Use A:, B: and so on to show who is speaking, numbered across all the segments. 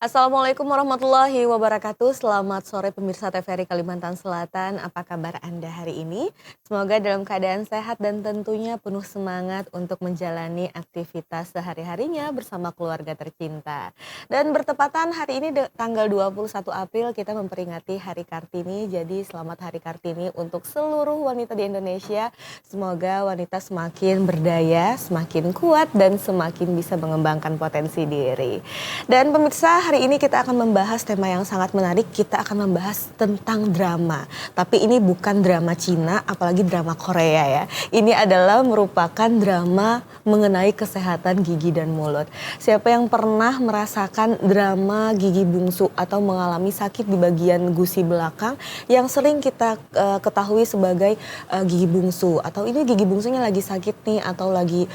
A: Assalamualaikum warahmatullahi wabarakatuh. Selamat sore pemirsa TVRI Kalimantan Selatan. Apa kabar Anda hari ini? Semoga dalam keadaan sehat dan tentunya penuh semangat untuk menjalani aktivitas sehari-harinya bersama keluarga tercinta. Dan bertepatan hari ini tanggal 21 April kita memperingati Hari Kartini. Jadi selamat Hari Kartini untuk seluruh wanita di Indonesia. Semoga wanita semakin berdaya, semakin kuat dan semakin bisa mengembangkan potensi diri. Dan pemirsa, hari ini kita akan membahas tema yang sangat menarik. Kita akan membahas tentang drama. Tapi ini bukan drama Cina, apalagi drama Korea ya. Ini adalah merupakan drama mengenai kesehatan gigi dan mulut. Siapa yang pernah merasakan drama gigi bungsu atau mengalami sakit di bagian gusi belakang yang sering kita ketahui sebagai gigi bungsu. Atau ini gigi bungsunya lagi sakit nih, atau lagi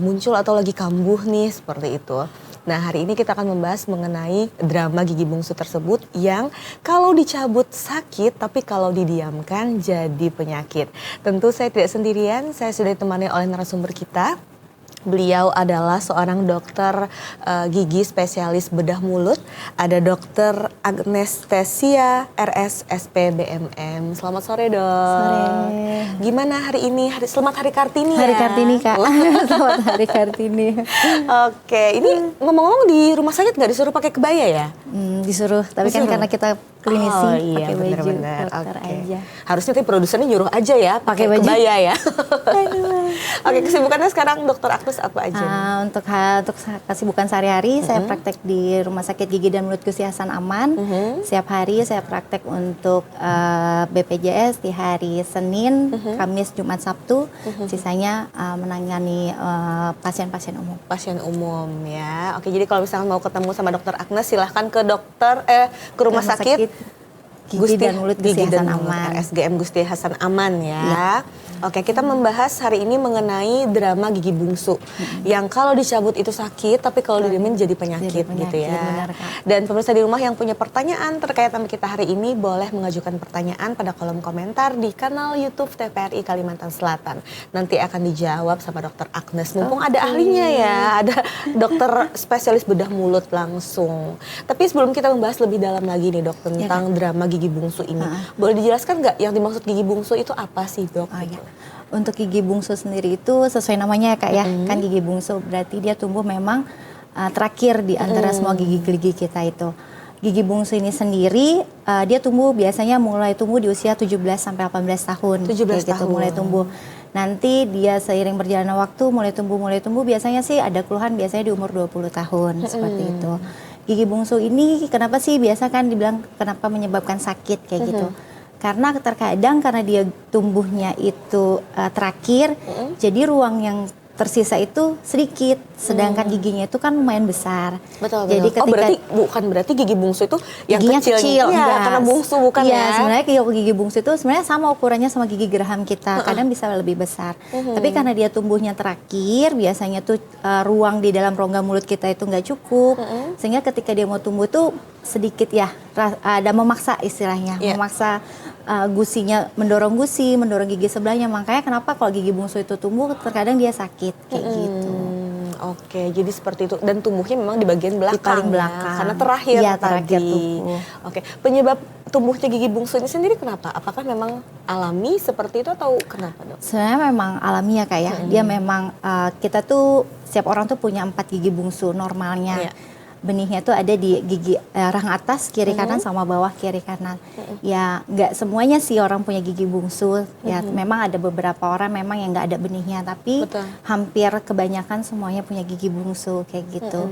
A: muncul atau lagi kambuh nih, seperti itu. Nah, hari ini kita akan membahas mengenai drama gigi bungsu tersebut yang kalau dicabut sakit, tapi kalau didiamkan jadi penyakit. Tentu saya tidak sendirian, saya sudah ditemani oleh narasumber kita. Beliau adalah seorang dokter gigi spesialis bedah mulut. Ada Dokter Agnestesia RS SPBMM. Selamat sore, Dok.
B: Sore.
A: Gimana hari ini? Selamat Hari Kartini ya.
B: Hari Kartini, Kak. Selamat Hari Kartini.
A: Oke, ini ngomong-ngomong di rumah sakit nggak disuruh pakai kebaya ya?
B: Disuruh, tapi
A: Disuruh.
B: kan karena kita klinisi
A: iya,
B: pakai baju
A: bener-bener.
B: dokter
A: Oke.
B: aja.
A: Harusnya tapi produsernya nyuruh aja ya pakai
B: baju.
A: kebaya ya.
B: Aduh.
A: Oke, kesibukannya sekarang Dokter Agnes apa aja?
B: Untuk kesibukan sehari-hari, saya praktek di Rumah Sakit Gigi dan Mulut Gusti Hasan Aman. Setiap hari saya praktek untuk BPJS di hari Senin, Kamis, Jumat, Sabtu. Sisanya menangani pasien-pasien umum.
A: Pasien umum ya. Oke, jadi kalau misalnya mau ketemu sama Dokter Agnes silahkan ke ke rumah sakit
B: Gigi dan Mulut Gusti
A: Gigi dan
B: Hasan
A: Mulut
B: Aman.
A: RSGM Gusti Hasan Aman ya. Oke, kita membahas hari ini mengenai drama gigi bungsu yang kalau dicabut itu sakit, tapi kalau didiemin jadi penyakit, gitu ya.
B: Benar, Kak.
A: Dan pemirsa di rumah yang punya pertanyaan terkait sama kita hari ini boleh mengajukan pertanyaan pada kolom komentar di kanal YouTube TVRI Kalimantan Selatan. Nanti akan dijawab sama Dokter Agnes. Mumpung ada ahlinya ya, ada dokter spesialis bedah mulut langsung. Tapi sebelum kita membahas lebih dalam lagi nih, Dok, tentang drama gigi bungsu ini, boleh dijelaskan nggak yang dimaksud gigi bungsu itu apa sih, Dok?
B: Untuk gigi bungsu sendiri itu sesuai namanya ya, Kak ya. Kan gigi bungsu berarti dia tumbuh memang terakhir di antara semua gigi-gigi kita itu. Gigi bungsu ini sendiri dia tumbuh biasanya mulai tumbuh di usia 17 sampai 18 tahun.
A: 17
B: gitu,
A: tahun.
B: mulai tumbuh. Nanti dia seiring berjalannya waktu mulai tumbuh biasanya sih ada keluhan biasanya di umur 20 tahun seperti itu. Gigi bungsu ini kenapa sih biasa kan dibilang kenapa menyebabkan sakit kayak gitu. Karena terkadang karena dia tumbuhnya itu terakhir, jadi ruang yang tersisa itu sedikit, sedangkan giginya itu kan lumayan besar.
A: Betul.
B: Jadi ketika
A: bukan berarti gigi bungsu itu yang
B: giginya kecil,
A: ya,
B: enggak.
A: karena bungsu bukan
B: ya.
A: ya.
B: Sebenarnya gigi bungsu itu sebenarnya sama ukurannya sama gigi geraham kita, kadang bisa lebih besar. Tapi karena dia tumbuhnya terakhir, biasanya tuh ruang di dalam rongga mulut kita itu nggak cukup, sehingga ketika dia mau tumbuh tuh sedikit ya, ada memaksa istilahnya, memaksa gusinya mendorong gigi sebelahnya. Makanya kenapa kalau gigi bungsu itu tumbuh terkadang dia sakit kayak gitu.
A: Oke, jadi seperti itu, dan tumbuhnya memang di bagian belakang,
B: di paling
A: ya,
B: belakang.
A: karena terakhir
B: Iya,
A: tadi.
B: terakhir tumbuh.
A: Oke, penyebab tumbuhnya gigi bungsu ini sendiri kenapa? Apakah memang alami seperti itu atau kenapa, Dok?
B: Sebenarnya memang alami ya, Kak ya. Dia memang kita tuh setiap orang tuh punya 4 gigi bungsu normalnya. Benihnya tuh ada di gigi rahang atas kiri kanan sama bawah kiri kanan. Ya nggak semuanya sih orang punya gigi bungsu. Ya memang ada beberapa orang memang yang nggak ada benihnya, tapi hampir kebanyakan semuanya punya gigi bungsu kayak gitu.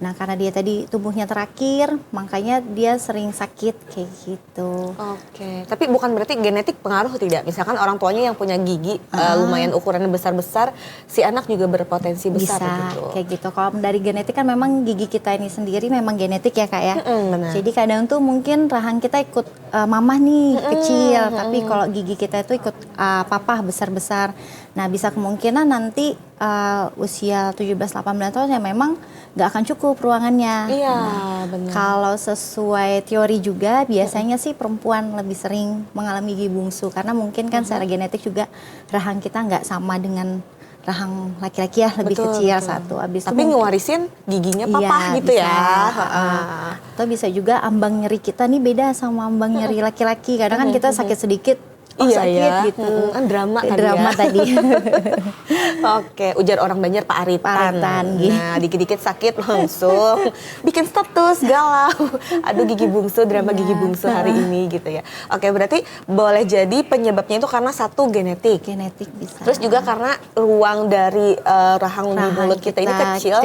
B: Nah karena dia tadi tumbuhnya terakhir, makanya dia sering sakit kayak gitu.
A: Oke, tapi bukan berarti genetik pengaruh tidak? Misalkan orang tuanya yang punya gigi lumayan ukurannya besar-besar, si anak juga berpotensi besar
B: bisa
A: gitu.
B: kayak gitu. Kalau dari genetik kan memang gigi kita ini sendiri memang genetik ya, Kak ya.
A: Benar.
B: Jadi kadang tuh mungkin rahang kita ikut mamah nih kecil, tapi kalau gigi kita itu ikut papa besar-besar. Nah bisa kemungkinan nanti usia 17-18 tahun ya memang nggak akan cukup ruangannya.
A: Iya,
B: benar. Kalau sesuai teori juga biasanya sih perempuan lebih sering mengalami gigi bungsu karena mungkin kan secara genetik juga rahang kita nggak sama dengan rahang laki-laki ya lebih
A: Betul,
B: kecil
A: betul.
B: satu. Abis itu
A: Tapi
B: mungkin-
A: ngewarisin giginya papa
B: Iya,
A: gitu
B: bisa.
A: ya.
B: Atau bisa juga ambang nyeri kita nih beda sama ambang nyeri laki-laki. Kadang kan kita sakit sedikit,
A: Iya
B: sakit
A: ya.
B: gitu.
A: Kan drama
B: Kayak
A: tadi
B: drama
A: ya.
B: tadi.
A: Oke, ujar orang Banjar Pak Aritan.
B: Pak Aritan, gitu.
A: Nah, dikit-dikit sakit langsung bikin status galau. Aduh gigi bungsu, drama
B: Iya.
A: gigi bungsu hari ini gitu ya. Oke, berarti boleh jadi penyebabnya itu karena satu genetik.
B: Genetik bisa.
A: Terus juga karena ruang dari rahang di mulut kita ini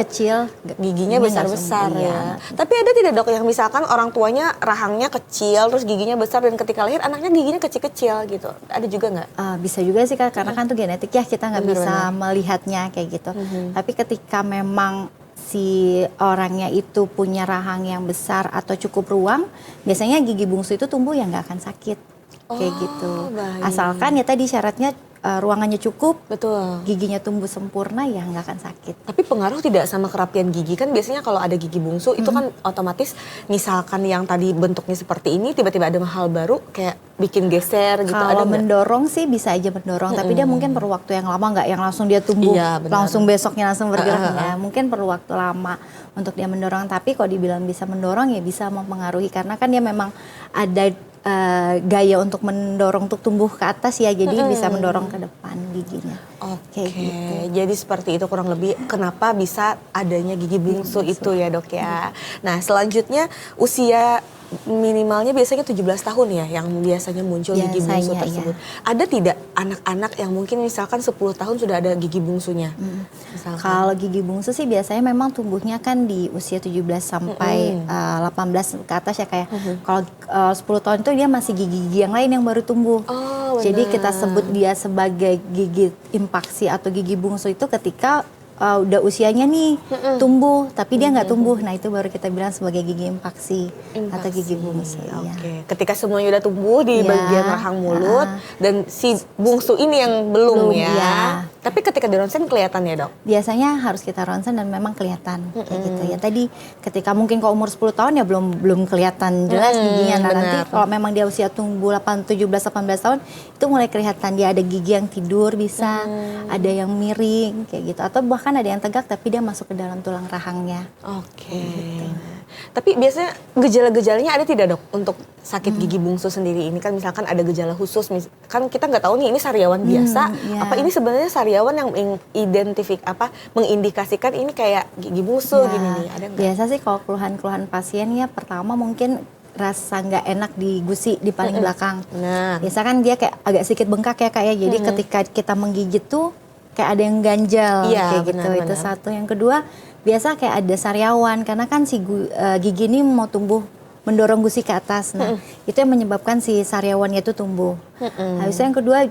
A: kecil, giginya
B: Ini nggak
A: besar-besar
B: sempurna,
A: ya. Tapi ada tidak dok yang misalkan orang tuanya rahangnya kecil, terus giginya besar dan ketika lahir anaknya giginya kecil-kecil gitu. Ada juga nggak?
B: Bisa juga sih Kak, karena kan tuh genetik ya, kita nggak bisa
A: Benar-benar.
B: melihatnya kayak gitu. Tapi ketika memang si orangnya itu punya rahang yang besar atau cukup ruang, biasanya gigi bungsu itu tumbuh yang nggak akan sakit kayak gitu.
A: Baik.
B: Asalkan ya tadi syaratnya ruangannya cukup,
A: Betul.
B: giginya tumbuh sempurna, ya nggak akan sakit.
A: Tapi pengaruh tidak sama kerapian gigi? Kan biasanya kalau ada gigi bungsu itu kan otomatis misalkan yang tadi bentuknya seperti ini tiba-tiba ada hal baru kayak bikin geser gitu. Ada
B: Kalau
A: nggak?
B: mendorong sih bisa aja mendorong, tapi dia mungkin perlu waktu yang lama, nggak yang langsung dia tumbuh,
A: Iya, benar.
B: langsung besoknya langsung bergerak. Ya, mungkin perlu waktu lama untuk dia mendorong. Tapi kalau dibilang bisa mendorong ya bisa mempengaruhi, karena kan dia memang ada gaya untuk mendorong untuk tumbuh ke atas ya, jadi bisa mendorong ke depan giginya.
A: Oke,
B: Kayak gitu.
A: jadi seperti itu kurang lebih kenapa bisa adanya gigi bungsu itu ya dok ya. Nah selanjutnya usia minimalnya biasanya 17 tahun ya yang biasanya muncul gigi bungsu
B: Biasanya,
A: tersebut. Ada tidak anak-anak yang mungkin misalkan 10 tahun sudah ada gigi bungsunya? Misalkan.
B: Kalau gigi bungsu sih biasanya memang tumbuhnya kan di usia 17 sampai 18 ke atas ya kayak. Kalau 10 tahun itu dia masih gigi-gigi yang lain yang baru tumbuh.
A: Oh,
B: Jadi
A: benar.
B: kita sebut dia sebagai gigi impaksi atau gigi bungsu itu ketika udah usianya nih tumbuh tapi dia nggak tumbuh. Nah, itu baru kita bilang sebagai gigi impaksi atau gigi bungsu. Iya.
A: Oke, ketika semuanya udah tumbuh di
B: Ya,
A: bagian rahang mulut dan si bungsu ini yang belum
B: Belum,
A: ya.
B: ya.
A: Tapi ketika di ronsen kelihatan ya dok?
B: Biasanya harus kita ronsen dan memang kelihatan kayak gitu ya. Tadi ketika mungkin kalau umur 10 tahun ya belum kelihatan jelas giginya. Nah, nanti
A: benar.
B: kalau memang dia usia tumbuh 17-18 tahun itu mulai kelihatan dia ada gigi yang tidur bisa, ada yang miring kayak gitu, atau bahkan ada yang tegak tapi dia masuk ke dalam tulang rahangnya.
A: Oke. Tapi biasanya gejala-gejalanya ada tidak dok untuk sakit gigi bungsu sendiri ini kan misalkan ada gejala khusus kan kita nggak tahu nih ini sariawan biasa
B: iya.
A: apa ini sebenarnya sariawan yang mengindikasikan ini kayak gigi bungsu
B: Ya,
A: gini nih ada nggak?
B: biasa sih kalau keluhan-keluhan pasien ya pertama mungkin rasa nggak enak di gusi di paling belakang.
A: Nah,
B: Biasa kan dia kayak agak sedikit bengkak ya kayak, jadi ketika kita menggigit tuh kayak ada yang ganjal
A: Iya,
B: kayak gitu.
A: benar,
B: Itu
A: benar.
B: satu. Yang kedua biasa kayak ada sariawan karena kan si gigi ini mau tumbuh mendorong gusi ke atas. Nah, itu yang menyebabkan si sariawannya itu tumbuh. Habis itu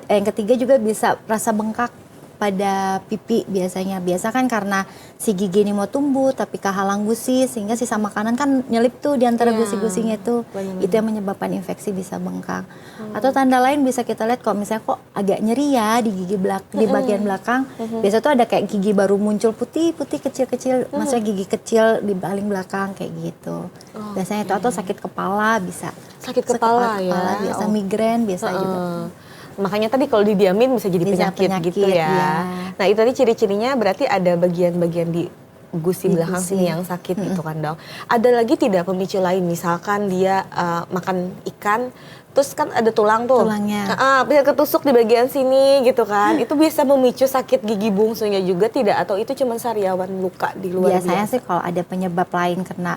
B: yang ketiga juga bisa rasa bengkak pada pipi biasanya. Biasa kan karena si gigi ini mau tumbuh tapi kehalang gusi sehingga sisa makanan kan nyelip tuh di antara
A: Iya,
B: gusi-gusinya itu.
A: benar-benar.
B: Itu yang menyebabkan infeksi bisa bengkak. Atau tanda lain bisa kita lihat kalau misalnya kok agak nyeri ya di gigi di bagian belakang. Biasa tuh ada kayak gigi baru muncul putih-putih kecil-kecil, maksudnya gigi kecil di paling belakang kayak gitu. Biasanya itu atau sakit kepala bisa.
A: Sakit kepala ya.
B: Biasa
A: Oh.
B: migrain biasa juga.
A: Makanya tadi kalau didiamin bisa jadi
B: Bisa
A: penyakit gitu
B: penyakit,
A: ya.
B: ya.
A: Nah itu tadi ciri-cirinya berarti ada bagian-bagian di gusi
B: Di
A: belakang
B: gusi.
A: sini yang sakit gitu kan dok. Ada lagi tidak pemicu lain misalkan dia makan ikan terus kan ada tulang tuh.
B: Tulangnya.
A: Bisa ketusuk di bagian sini gitu kan. Itu bisa memicu sakit gigi bungsunya juga tidak atau itu cuma sariawan luka di luar
B: Biasanya
A: biasa?
B: sih kalau ada penyebab lain kena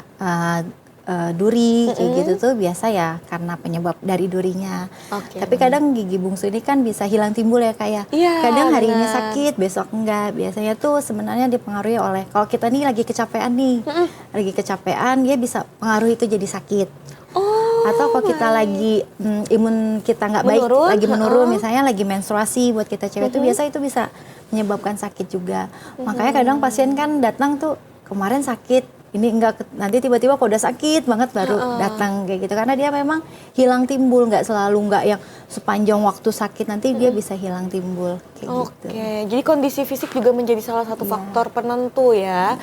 B: duri kayak gitu tuh biasa ya karena penyebab dari durinya.
A: Oke.
B: Tapi kadang gigi bungsu ini kan bisa hilang timbul ya kayak.
A: Iya,
B: Kadang hari ini
A: benar.
B: sakit, besok enggak. Biasanya tuh sebenarnya dipengaruhi oleh kalau kita nih lagi kecapean nih. Lagi kecapean dia bisa pengaruh itu jadi sakit.
A: Oh,
B: Atau kalau kita lagi imun kita nggak baik,
A: Menurun,
B: lagi menurun, misalnya lagi menstruasi buat kita cewek itu biasa itu bisa menyebabkan sakit juga. Makanya kadang pasien kan datang tuh kemarin sakit, ini enggak nanti tiba-tiba kok udah sakit banget baru datang kayak gitu karena dia memang hilang timbul, nggak selalu nggak yang sepanjang waktu sakit nanti dia bisa hilang timbul kayak
A: Oke,
B: gitu.
A: jadi kondisi fisik juga menjadi salah satu faktor penentu ya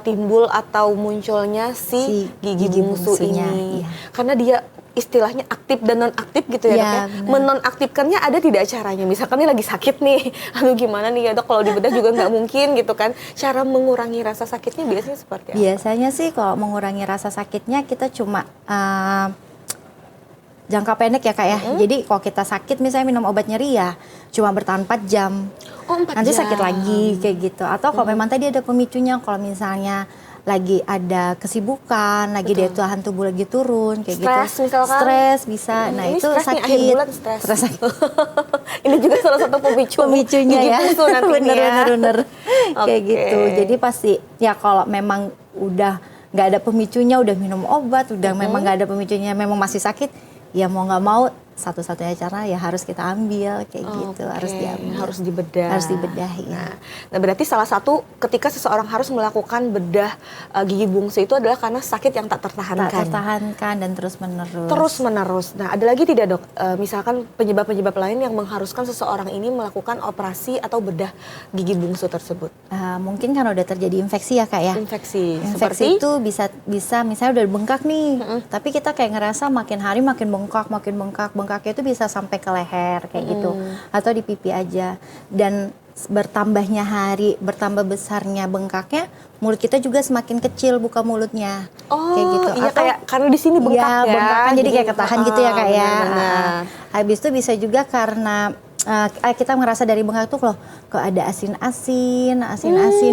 A: timbul atau munculnya si
B: Si
A: gigi
B: gigi
A: bungsu
B: bungsunya,
A: ini.
B: iya.
A: Karena dia istilahnya aktif dan non-aktif gitu ya,
B: Iya,
A: Dok ya.
B: benar.
A: Menonaktifkannya ada tidak caranya? Misalkan nih lagi sakit nih, aduh gimana nih ya Dok, kalau dibedah juga nggak mungkin gitu kan. Cara mengurangi rasa sakitnya biasanya seperti apa?
B: Biasanya sih kalau mengurangi rasa sakitnya kita cuma jangka pendek ya Kak ya. Jadi kalau kita sakit misalnya minum obat nyeri ya cuma bertahan 4 jam.
A: Oh, 4
B: Nanti
A: jam.
B: sakit lagi kayak gitu. Atau kalau memang tadi ada pemicunya, kalau misalnya lagi ada kesibukan, lagi daya tahan tubuh lagi turun kayak
A: Stres
B: gitu.
A: misalkan.
B: Stres bisa. Nah,
A: Ini
B: itu
A: stres nih,
B: sakit.
A: akhir bulan stres.
B: Stres.
A: Ini juga salah satu
B: Pemicunya
A: gigi
B: ya.
A: bungsu nantinya ya.
B: Bener. Kayak
A: Oke.
B: gitu. Jadi pasti ya kalau memang udah nggak ada pemicunya, udah minum obat, udah memang nggak ada pemicunya, memang masih sakit, ya mau nggak mau satu-satunya cara ya harus kita ambil kayak gitu, harus
A: Oke,
B: diambil.
A: harus dibedah.
B: Harus dibedah, ya.
A: Nah, berarti salah satu ketika seseorang harus melakukan bedah gigi bungsu itu adalah karena sakit yang tak tertahankan.
B: Tak tertahankan dan terus menerus.
A: Terus menerus. Nah, ada lagi tidak Dok? Misalkan penyebab-penyebab lain yang mengharuskan seseorang ini melakukan operasi atau bedah gigi bungsu tersebut.
B: Mungkin kan udah terjadi infeksi ya Kak ya.
A: Infeksi.
B: Infeksi itu bisa misalnya udah bengkak nih, tapi kita kayak ngerasa makin hari makin bengkak. Bengkaknya itu bisa sampai ke leher kayak gitu, atau di pipi aja. Dan bertambah besarnya bengkaknya, mulut kita juga semakin kecil buka mulutnya. Kayak gitu.
A: Iya,
B: Atau
A: kayak karena di sini bengkak
B: iya,
A: ya.
B: bengkak kan jadi kayak ketahan gitu ya Kak ya.
A: Benar.
B: Habis itu bisa juga karena kita merasa dari bengkak tuh loh kok ada asin-asin.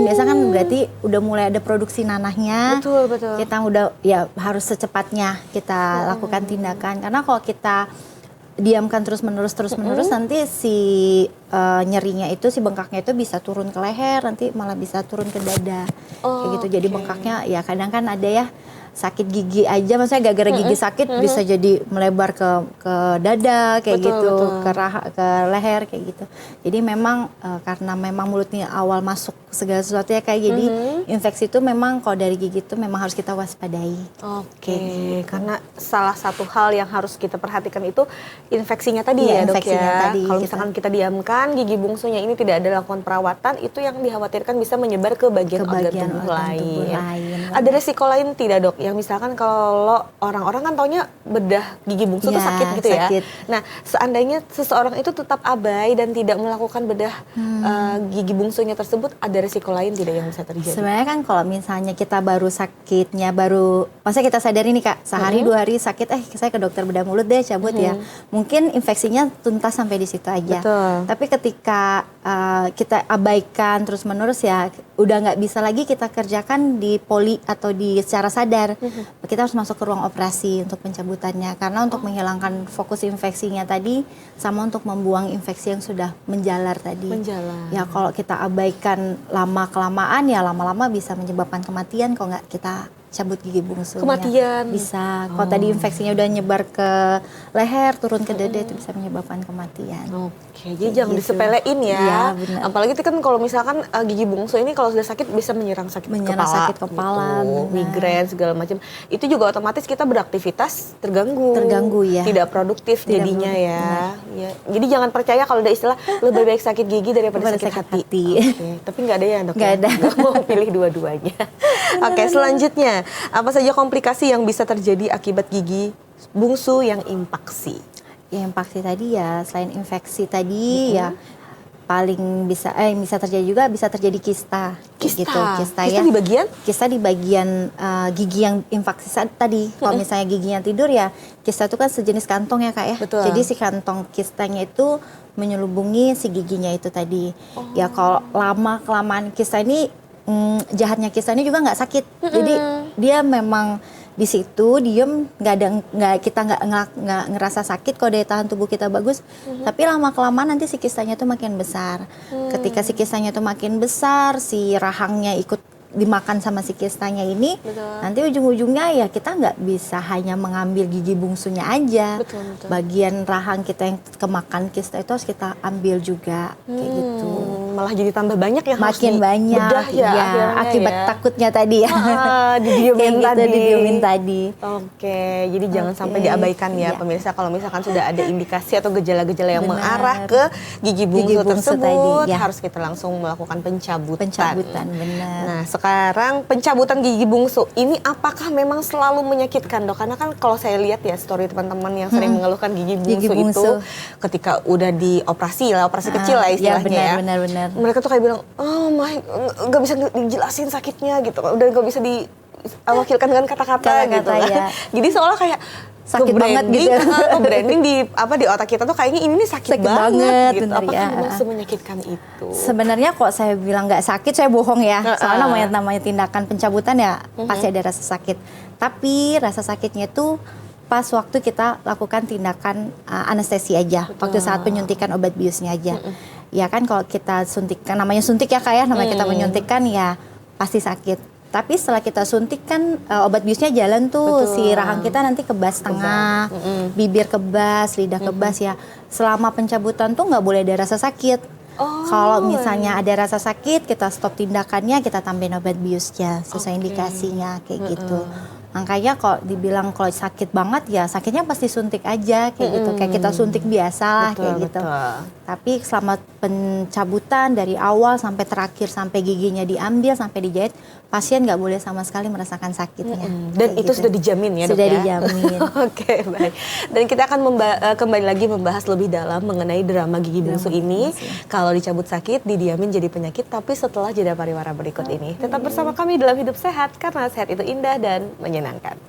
B: Biasa kan berarti udah mulai ada produksi nanahnya.
A: Betul.
B: Kita udah ya harus secepatnya kita lakukan tindakan, karena kalau kita diamkan terus menerus nanti si nyerinya itu, si bengkaknya itu bisa turun ke leher, nanti malah bisa turun ke dada kayak gitu. Jadi bengkaknya ya kadang kan ada ya sakit gigi aja, maksudnya gara-gara gigi sakit bisa jadi melebar ke dada kayak gitu, ke leher kayak gitu. Jadi memang karena memang mulutnya awal masuk segala sesuatu ya kayak jadi infeksi itu memang kalau dari gigi itu memang harus kita waspadai.
A: Oke, karena salah satu hal yang harus kita perhatikan itu infeksinya tadi
B: Iya,
A: ya Dok
B: infeksinya
A: ya.
B: tadi,
A: Kalau misalkan kita diamkan gigi bungsunya ini tidak ada lakukan perawatan, itu yang dikhawatirkan bisa menyebar ke bagian organ tubuh lain. Ada resiko lain tidak Dok? Yang misalkan kalau orang-orang kan taunya bedah gigi bungsu itu sakit gitu
B: sakit.
A: ya. Nah, seandainya seseorang itu tetap abai dan tidak melakukan bedah gigi bungsunya tersebut, ada resiko lain tidak yang bisa terjadi?
B: Sebenarnya kan kalau misalnya kita baru sakitnya maksudnya kita sadari nih Kak, sehari 2 hari sakit, saya ke dokter bedah mulut deh, cabut ya. Mungkin infeksinya tuntas sampai di situ aja.
A: Betul.
B: Tapi ketika kita abaikan terus menerus ya, udah nggak bisa lagi kita kerjakan di poli atau di secara sadar. Kita harus masuk ke ruang operasi untuk pencabutannya, karena untuk menghilangkan fokus infeksinya tadi, sama untuk membuang infeksi yang sudah menjalar tadi. Ya kalau kita abaikan lama-kelamaan ya lama-lama bisa menyebabkan kematian kalau nggak kita cabut gigi bungsunya.
A: Kematian?
B: Bisa. Kalau tadi infeksinya udah nyebar ke leher, turun ke dada, itu bisa menyebabkan kematian.
A: Oke, jadi jangan disepelein ya.
B: Iya, benar.
A: Apalagi itu kan kalau misalkan gigi bungsu ini kalau sudah sakit bisa menyerang sakit kepala, gitu, migrain segala macam. Itu juga otomatis kita beraktivitas terganggu.
B: Ya.
A: Tidak produktif jadinya ya. Jadi jangan percaya kalau ada istilah lebih baik sakit gigi daripada sakit hati. Oke, tapi nggak ada ya Dok?
B: Nggak ada.
A: Nggak mau pilih dua-duanya. Oke, selanjutnya apa saja komplikasi yang bisa terjadi akibat gigi bungsu yang impaksi?
B: Ya, impaksi tadi ya selain infeksi tadi ya paling bisa terjadi juga bisa terjadi kista. Gitu. Kista ya.
A: Di bagian?
B: Kista di bagian gigi yang infeksi tadi. Kalau misalnya giginya tidur ya, kista itu kan sejenis kantong ya Kak ya.
A: Betul.
B: Jadi si kantong kistanya itu menyelubungi si giginya itu tadi. Ya kalau lama kelamaan kista ini jahatnya kista ini juga nggak sakit. Jadi dia memang di situ diem, kita nggak ngerasa sakit kalau daya tahan tubuh kita bagus. Tapi lama kelamaan nanti si kistanya tuh makin besar. Ketika si kistanya tuh makin besar, si rahangnya ikut dimakan sama si kistanya ini. Nanti ujung-ujungnya ya kita nggak bisa hanya mengambil gigi bungsunya aja. Bagian rahang kita yang kemakan kista itu harus kita ambil juga kayak gitu.
A: malah jadi tambah banyak yang harus
B: makin banyak
A: dibedah ya, akhirnya
B: akibat
A: ya.
B: takutnya tadi ya.
A: Didiemin
B: Kayak gitu,
A: tadi.
B: didiemin tadi.
A: Oke, jadi jangan sampai diabaikan ya pemirsa, kalau misalkan sudah ada indikasi atau gejala-gejala yang
B: Benar.
A: mengarah ke gigi bungsu
B: bungsu
A: tersebut,
B: tadi, ya.
A: harus kita langsung melakukan pencabutan.
B: Pencabutan, benar.
A: Nah, sekarang pencabutan gigi bungsu ini apakah memang selalu menyakitkan, Dok? Karena kan kalau saya lihat ya story teman-teman yang sering mengeluhkan gigi bungsu itu ketika udah dioperasi kecil lah istilahnya ya.
B: Benar.
A: Mereka tuh kayak bilang, oh my, nggak bisa dijelasin sakitnya gitu, udah nggak bisa diwakilkan dengan kata-kata gitu kan.
B: Ya.
A: Jadi seolah kayak
B: sakit banget gitu.
A: Branding di otak kita tuh kayaknya ini sakit banget gitu.
B: Bener,
A: Apakah
B: ya.
A: memang semenyakitkan itu?
B: Sebenarnya kok saya bilang nggak sakit, saya bohong ya. Soalnya namanya tindakan pencabutan ya pasti ada rasa sakit. Tapi rasa sakitnya itu pas waktu kita lakukan tindakan anestesi aja.
A: Betul.
B: Waktu saat penyuntikan obat biusnya aja. Ya kan kalau kita suntikkan, namanya suntik ya kayak namanya kita menyuntikkan ya pasti sakit. Tapi setelah kita suntik kan obat biusnya jalan tuh. Betul. Si rahang kita nanti kebas tengah, bibir kebas, lidah kebas ya. Selama pencabutan tuh nggak boleh ada rasa sakit. Kalau misalnya ada rasa sakit, kita stop tindakannya, kita tambahin obat biusnya sesuai indikasinya kayak gitu. Makanya kalau dibilang kalau sakit banget ya sakitnya pasti suntik aja kayak gitu. Kayak kita suntik biasa lah kayak gitu. Tapi selama pencabutan dari awal sampai terakhir, sampai giginya diambil, sampai dijahit, pasien nggak boleh sama sekali merasakan sakitnya.
A: Dan itu
B: gitu.
A: sudah dijamin ya, Dok?
B: Sudah dijamin.
A: Oke, baik. Dan kita akan kembali lagi membahas lebih dalam mengenai drama gigi bungsu ini. Kalau dicabut sakit, didiamin jadi penyakit, tapi setelah jeda pariwara berikut ini. Tetap bersama kami dalam Hidup Sehat, karena sehat itu indah dan menyenangkan.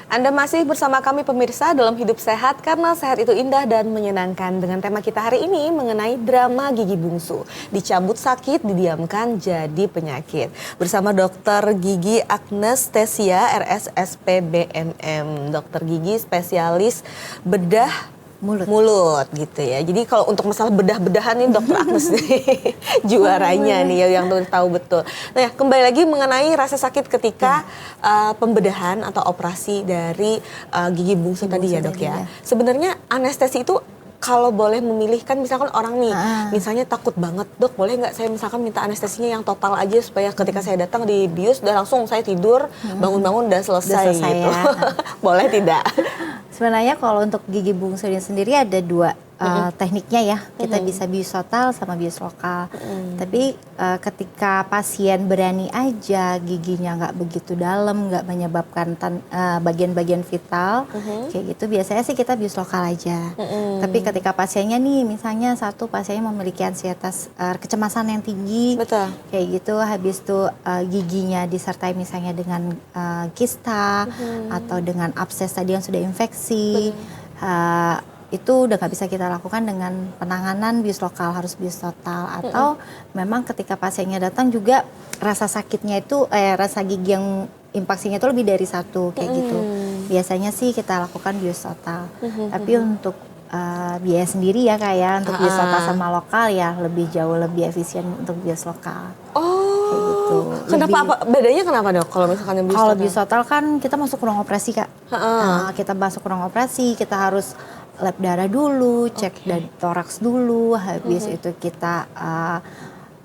A: Anda masih bersama kami pemirsa dalam Hidup Sehat, karena sehat itu indah dan menyenangkan. Dengan tema kita hari ini mengenai drama gigi bungsu. Dicabut sakit, didiamkan jadi penyakit. Bersama Dokter Gigi Agnestesia, RSSP BNM. Dokter gigi spesialis bedah mulut gitu ya. Jadi kalau untuk masalah bedah-bedahan nih Dokter Agnes nih juaranya nih yang tahu betul. Nah, kembali lagi mengenai rasa sakit ketika pembedahan atau operasi dari gigi bungsu tadi ya, Dok ya. Sebenarnya anestesi itu kalau boleh memilih kan, misalkan orang nih misalnya takut banget, Dok boleh nggak saya misalkan minta anestesinya yang total aja supaya ketika saya datang di bius udah langsung saya tidur, bangun-bangun udah selesai gitu. Ya. Boleh tidak?
B: Sebenarnya kalau untuk gigi bungsu sendiri ada dua tekniknya ya. Kita bisa bius total sama bius lokal. Tapi ketika pasien berani aja giginya nggak begitu dalam, nggak menyebabkan bagian-bagian vital, kayak gitu biasanya sih kita bius lokal aja. Tapi ketika pasiennya nih, misalnya satu pasiennya memiliki ansietas, kecemasan yang tinggi, kayak gitu, habis itu giginya disertai misalnya dengan kista atau dengan abses tadi yang sudah infeksi. Itu udah nggak bisa kita lakukan dengan penanganan bius lokal, harus bius total. Atau memang ketika pasiennya datang juga rasa sakitnya itu, rasa gigi yang impaksinya itu lebih dari satu kayak gitu. Biasanya sih kita lakukan bius total. Tapi untuk biaya sendiri ya kayak untuk bius total sama lokal ya lebih jauh lebih efisien untuk bius lokal. Kayak gitu.
A: Kenapa bedanya kenapa, Dok? Kalau misalkan bius total?
B: Kalau bius total kan kita masuk ruang operasi, Kak. Kita masuk ruang operasi, kita harus lab darah dulu, cek dari toraks dulu, habis itu kita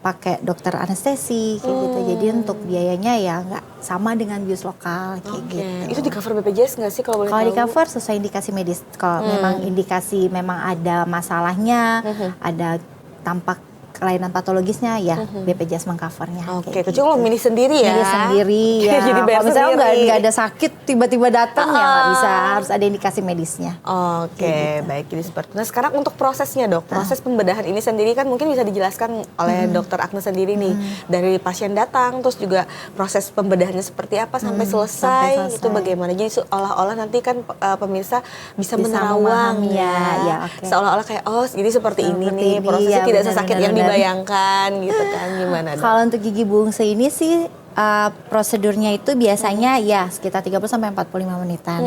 B: pakai dokter anestesi kayak gitu. Jadi untuk biayanya ya nggak sama dengan bius lokal kayak gitu.
A: Itu di cover BPJS nggak sih kalau boleh tahu?
B: Kalau di cover sesuai indikasi medis. Kalau memang indikasi memang ada masalahnya, ada tampak kelainan patologisnya ya BPJS mengcovernya.
A: Oke, kecuali kalau milih sendiri ya.
B: Milih sendiri ya.
A: Jadi bayar
B: kalau misalnya
A: sendiri.
B: nggak ada sakit tiba-tiba datang ya nggak bisa, harus ada indikasi medisnya.
A: Oke, baik, jadi seperti itu. Nah sekarang untuk prosesnya dok, proses pembedahan ini sendiri kan mungkin bisa dijelaskan oleh dokter Agnes sendiri nih, dari pasien datang, terus juga proses pembedahannya seperti apa sampai selesai, itu bagaimana? Jadi seolah-olah nanti kan pemirsa bisa menerawang ya,
B: okay.
A: Seolah-olah kayak jadi seperti ini nih, prosesnya
B: ya,
A: tidak sesakit yang dibayangkan gitu kan, gimana dok?
B: Kalau untuk gigi bungsu ini sih prosedurnya itu biasanya ya sekitar 30 sampai 45 menitan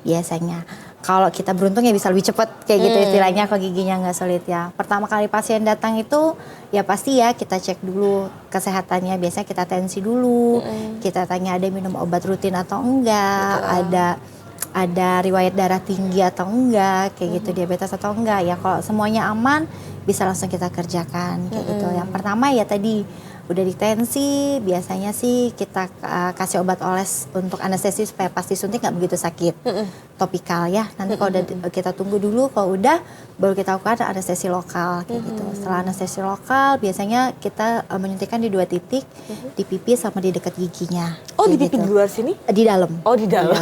B: biasanya. Kalau kita beruntung ya bisa lebih cepat kayak gitu istilahnya, kalau giginya nggak sulit ya. Pertama kali pasien datang itu ya pasti ya kita cek dulu kesehatannya. Biasanya kita tensi dulu, kita tanya ada minum obat rutin atau enggak, ada riwayat darah tinggi atau enggak, kayak gitu, diabetes atau enggak ya. Kalau semuanya aman bisa langsung kita kerjakan kayak gitu. Yang pertama ya tadi udah ditensi, biasanya sih kita kasih obat oles untuk anestesi supaya pas disuntik nggak begitu sakit. Topikal ya. Nanti kalau udah kita tunggu dulu, kalau udah baru kita lakukan anestesi lokal kayak gitu. Setelah anestesi lokal biasanya kita menyuntikkan di 2 titik, di pipi sama di dekat giginya.
A: Oh di pipi di luar sini?
B: Di dalam.
A: Oh di dalam.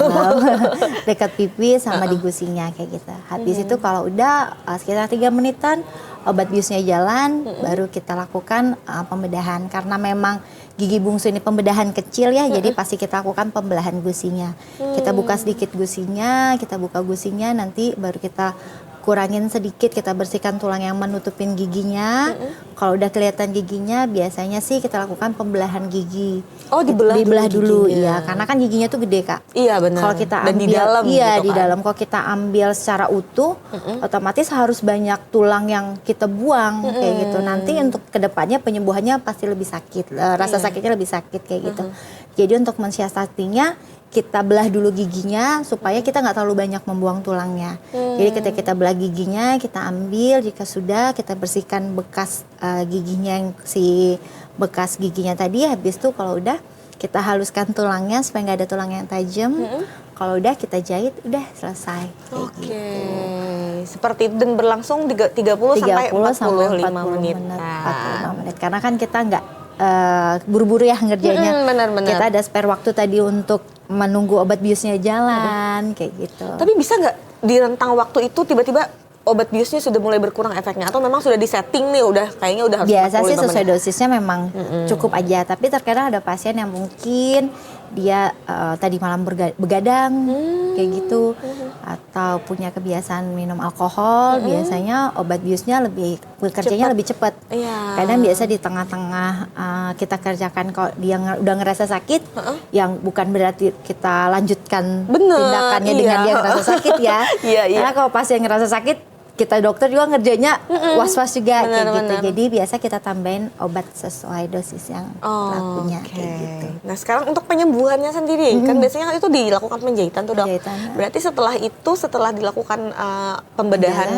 B: Dekat pipi sama di gusinya kayak gitu. Habis itu kalau udah sekitar 3 menitan obat biusnya jalan, baru kita lakukan pembedahan. Karena memang gigi bungsu ini pembedahan kecil ya, jadi pasti kita lakukan pembelahan gusinya. Kita buka sedikit gusinya, kita buka gusinya, nanti baru kita kurangin sedikit, kita bersihkan tulang yang menutupin giginya. Kalau udah kelihatan giginya, biasanya sih kita lakukan pembelahan gigi.
A: Oh dibelah
B: dulu
A: giginya.
B: ya, karena kan giginya tuh gede Kak.
A: Iya benar.
B: Kalau kita
A: dan
B: ambil,
A: di dalam
B: iya
A: gitu
B: di
A: kan.
B: dalam. Kalau kita ambil secara utuh, otomatis harus banyak tulang yang kita buang kayak gitu. Nanti untuk kedepannya penyembuhannya pasti lebih sakit, rasa sakitnya lebih sakit kayak gitu. Jadi untuk mensiasatinya kita belah dulu giginya supaya kita nggak terlalu banyak membuang tulangnya. Jadi ketika kita belah giginya, kita ambil, jika sudah kita bersihkan bekas giginya yang bekas giginya tadi. Habis itu kalau udah kita haluskan tulangnya supaya nggak ada tulang yang tajam. Kalau udah kita jahit, udah selesai.
A: Oke, seperti itu, dan berlangsung 30 sampai 45 menit.
B: 45 menit. Karena kan kita nggak buru-buru ya ngerjainnya.
A: Benar-benar.
B: Kita ada spare waktu tadi untuk menunggu obat biusnya jalan, kayak gitu.
A: Tapi bisa nggak di rentang waktu itu tiba-tiba obat biusnya sudah mulai berkurang efeknya, atau memang sudah disetting nih, kayaknya udah harus
B: biasa sih
A: 45
B: sesuai
A: menit?
B: dosisnya memang cukup aja. Tapi terkadang ada pasien yang mungkin dia tadi malam begadang kayak gitu, atau punya kebiasaan minum alkohol, biasanya obat biusnya bekerjanya lebih cepat. Kadang biasa di tengah-tengah kita kerjakan, kalau dia udah ngerasa sakit, yang bukan berarti kita lanjutkan tindakannya dengan dia ngerasa sakit ya. Karena kalau pasien ngerasa sakit, kita dokter juga ngerjainnya was-was juga kayak gitu. Jadi biasa kita tambahin obat sesuai dosis yang lakunya kayak gitu.
A: Nah sekarang untuk penyembuhannya sendiri, kan biasanya itu dilakukan penjahitan tuh dok. Berarti setelah dilakukan pembedahan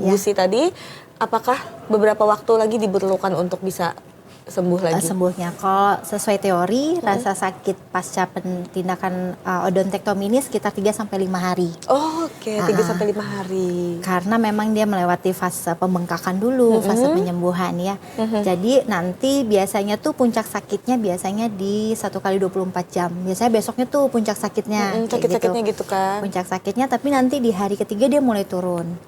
A: gusi tadi, apakah beberapa waktu lagi diperlukan untuk bisa sembuh lagi?
B: Sembuhnya, kalau sesuai teori rasa sakit pasca tindakan odontektomi ini sekitar 3-5 hari.
A: Oke, 3-5 hari.
B: Karena memang dia melewati fase pembengkakan dulu, fase penyembuhan ya. Jadi nanti biasanya tuh puncak sakitnya biasanya di 1 kali 24 jam. Biasanya besoknya tuh puncak sakitnya.
A: Sakit-sakitnya gitu kan.
B: Puncak sakitnya, tapi nanti di hari ketiga dia mulai turun.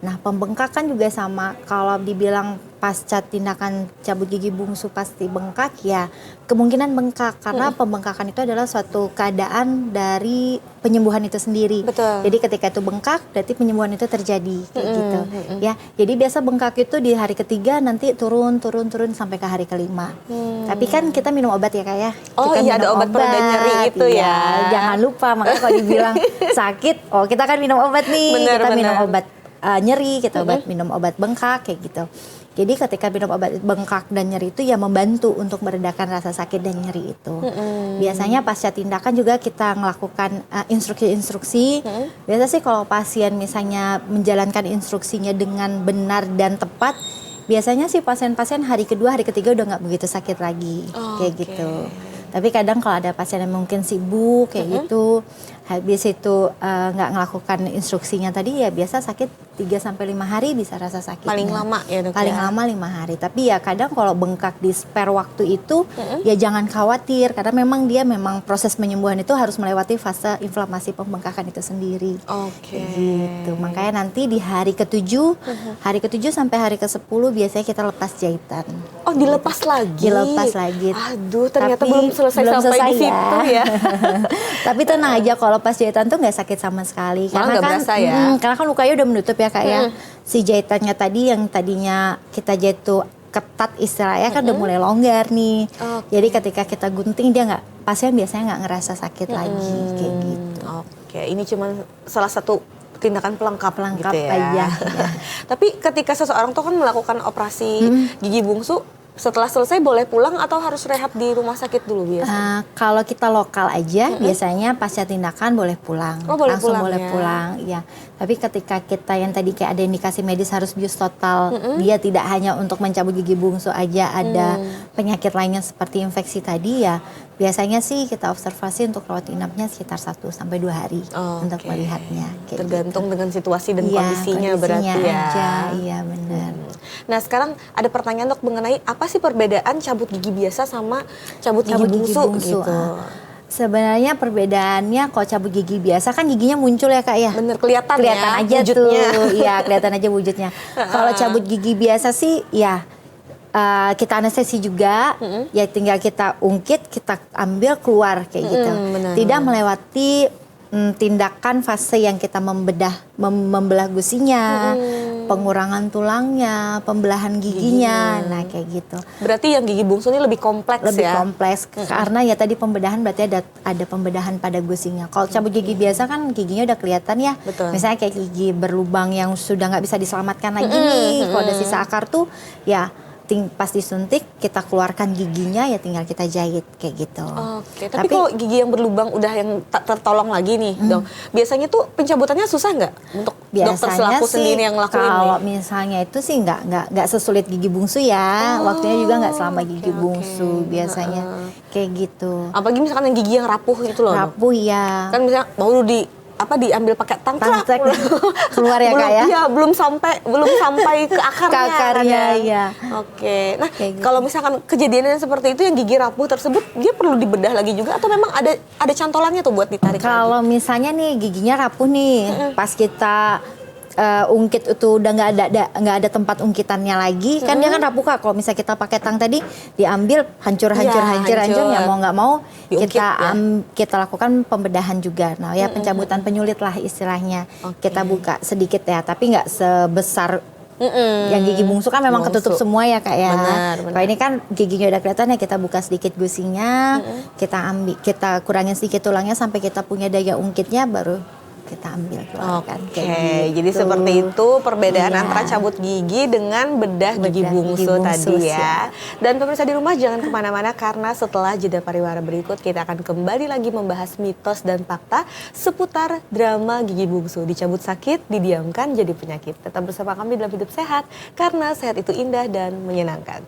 B: Nah pembengkakan juga sama, kalau dibilang pasca tindakan cabut gigi bungsu pasti bengkak ya, kemungkinan bengkak karena pembengkakan itu adalah suatu keadaan dari penyembuhan itu sendiri.
A: Betul.
B: Jadi ketika itu bengkak berarti penyembuhan itu terjadi kayak gitu ya. Jadi biasa bengkak itu di hari ketiga, nanti turun sampai ke hari kelima. Tapi kan kita minum obat ya Kak ya. Kita
A: ada obat pereda nyeri itu ya.
B: Jangan lupa, makanya kalau dibilang sakit, kita kan minum obat nih. Minum obat nyeri, kita minum obat bengkak kayak gitu. Jadi ketika minum obat bengkak dan nyeri itu ya membantu untuk meredakan rasa sakit dan nyeri itu. Biasanya pasca tindakan juga kita melakukan instruksi-instruksi. Biasa sih kalau pasien misalnya menjalankan instruksinya dengan benar dan tepat, biasanya sih pasien-pasien hari kedua, hari ketiga udah nggak begitu sakit lagi kayak gitu. Tapi kadang kalau ada pasien yang mungkin sibuk kayak gitu, habis itu nggak ngelakukan instruksinya tadi ya biasa sakit 3-5 hari bisa rasa sakitnya.
A: Paling lama ya dok
B: Paling
A: ya?
B: lama 5 hari. Tapi ya kadang kalau bengkak di spare waktu itu ya jangan khawatir karena memang proses penyembuhan itu harus melewati fase inflamasi pembengkakan itu sendiri.
A: Oke.
B: Gitu. Makanya nanti di hari ke-7 sampai hari ke-10 biasanya kita lepas jahitan.
A: Oh dilepas lagi?
B: Dilepas lagi.
A: Aduh ternyata
B: Tapi
A: belum selesai sampai di situ ya.
B: Tapi tenang aja kalau pas jahitan tuh nggak sakit sama sekali.
A: Malah
B: Karena
A: nggak
B: kan,
A: berasa ya?
B: Karena kan lukanya udah menutup ya kak ya. Si jahitannya tadi yang tadinya kita jahit tuh ketat istilahnya kan udah mulai longgar nih. Jadi ketika kita gunting dia pasien biasanya nggak ngerasa sakit lagi kayak gitu.
A: Oke, ini cuma salah satu tindakan pelengkap gitu ya.
B: aja.
A: Tapi ketika seseorang tuh kan melakukan operasi gigi bungsu, setelah selesai boleh pulang atau harus rehab di rumah sakit dulu biasanya?
B: Kalau kita lokal aja biasanya pasca tindakan boleh pulang.
A: Oh, boleh
B: langsung
A: pulang
B: boleh
A: ya?
B: pulang ya. Tapi ketika kita yang tadi kayak ada indikasi medis harus bius total, dia tidak hanya untuk mencabut gigi bungsu aja, ada penyakit lainnya seperti infeksi tadi ya. Biasanya sih kita observasi untuk rawat inapnya sekitar 1-2 hari untuk melihatnya.
A: Tergantung dengan situasi dan
B: Iya,
A: kondisinya berarti ya.
B: aja, iya benar.
A: Nah sekarang ada pertanyaan dok mengenai apa sih perbedaan cabut gigi biasa sama cabut gigi bungsu gitu.
B: Sebenarnya perbedaannya kalau cabut gigi biasa kan giginya muncul ya kak ya.
A: Bener kelihatan ya
B: aja
A: wujudnya.
B: tuh. Iya kelihatan aja wujudnya. Kalau cabut gigi biasa sih ya kita anestesi juga, ya tinggal kita ungkit, kita ambil keluar kayak gitu.
A: Benar.
B: Tidak melewati tindakan fase yang kita membelah gusinya, pengurangan tulangnya, pembelahan giginya, nah kayak gitu.
A: Berarti yang gigi bungsu ini lebih kompleks
B: Lebih
A: ya?
B: kompleks karena ya tadi pembedahan berarti ada pembedahan pada gusinya. Kalau cabut gigi biasa kan giginya udah kelihatan ya.
A: Betul.
B: Misalnya kayak gigi berlubang yang sudah nggak bisa diselamatkan lagi nih. Kalau ada sisa akar tuh ya pas disuntik kita keluarkan giginya ya tinggal kita jahit kayak gitu.
A: Oke, tapi kalau gigi yang berlubang udah yang tak tertolong lagi nih dong, biasanya tuh pencabutannya susah nggak untuk dokter selaku sendiri yang ngelakuin
B: kalau
A: nih?
B: misalnya itu sih nggak sesulit gigi bungsu ya, waktunya juga nggak selama gigi bungsu biasanya kayak gitu.
A: Apalagi misalkan yang gigi yang rapuh gitu loh.
B: Rapuh ya.
A: Kan misalnya baru diambil pakai tangkrak
B: keluar ya kak ya?
A: Iya, belum sampai ke akarnya.
B: Ke akarnya ya.
A: Oke. Nah,
B: gitu.
A: kalau misalkan kejadiannya seperti itu yang gigi rapuh tersebut dia perlu dibedah lagi juga atau memang ada cantolannya tuh buat ditarik lagi?
B: Kalau misalnya nih giginya rapuh nih, pas kita ungkit itu udah nggak ada tempat ungkitannya lagi, kan dia kan rapuh kak. Kalau misalnya kita pakai tang tadi diambil hancur ya mau nggak mau kita lakukan pembedahan juga. Nah ya pencabutan penyulit lah istilahnya. Kita buka sedikit ya, tapi nggak sebesar yang gigi bungsu kan memang ketutup semua ya kak ya. Kalau ini kan giginya udah kelihatan ya, kita buka sedikit gusinya, kita kurangin sedikit tulangnya sampai kita punya daya ungkitnya baru kita ambil keluarkan.
A: Oke, jadi seperti itu perbedaan antara cabut gigi dengan bedah gigi bungsu tadi ya. Dan pemirsa di rumah jangan kemana-mana karena setelah jeda pariwara berikut kita akan kembali lagi membahas mitos dan fakta seputar drama gigi bungsu. Dicabut sakit, didiamkan jadi penyakit. Tetap bersama kami dalam Hidup Sehat karena sehat itu indah dan menyenangkan.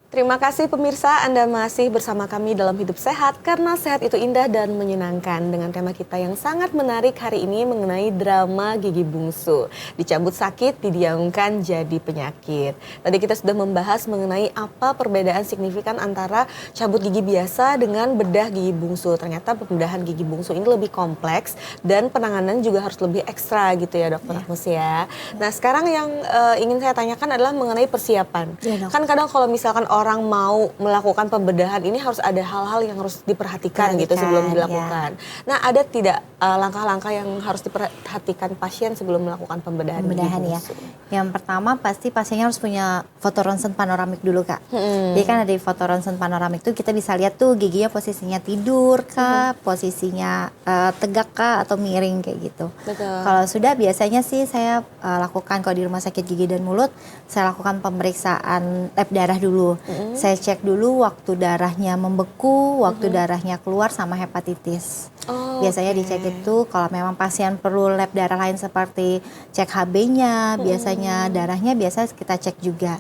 A: Terima kasih pemirsa, Anda masih bersama kami dalam Hidup Sehat karena sehat itu indah dan menyenangkan dengan tema kita yang sangat menarik hari ini mengenai drama gigi bungsu. Dicabut sakit, didiamkan jadi penyakit. Tadi kita sudah membahas mengenai apa perbedaan signifikan antara cabut gigi biasa dengan bedah gigi bungsu. Ternyata pembedahan gigi bungsu ini lebih kompleks dan penanganan juga harus lebih ekstra gitu ya dokter Agnes ya. Nah sekarang yang ingin saya tanyakan adalah mengenai persiapan. Kan kadang kalau misalkan orang orang mau melakukan pembedahan ini harus ada hal-hal yang harus diperhatikan gitu sebelum dilakukan. Nah, ada tidak langkah-langkah yang harus diperhatikan pasien sebelum melakukan pembedahan gigi
B: ya.
A: bungsu?
B: Yang pertama pasti pasiennya harus punya foto ronsen panoramik dulu, Kak. Jadi kan ada foto ronsen panoramik tuh kita bisa lihat tuh giginya posisinya tidur kah, posisinya tegak kah atau miring kayak gitu.
A: Betul.
B: Kalau sudah biasanya sih saya lakukan kalau di rumah sakit gigi dan mulut, saya lakukan pemeriksaan lab darah dulu. Saya cek dulu waktu darahnya membeku, waktu darahnya keluar sama hepatitis. Biasanya dicek itu kalau memang pasien perlu lab darah lain seperti cek HB-nya, biasanya darahnya biasa kita cek juga.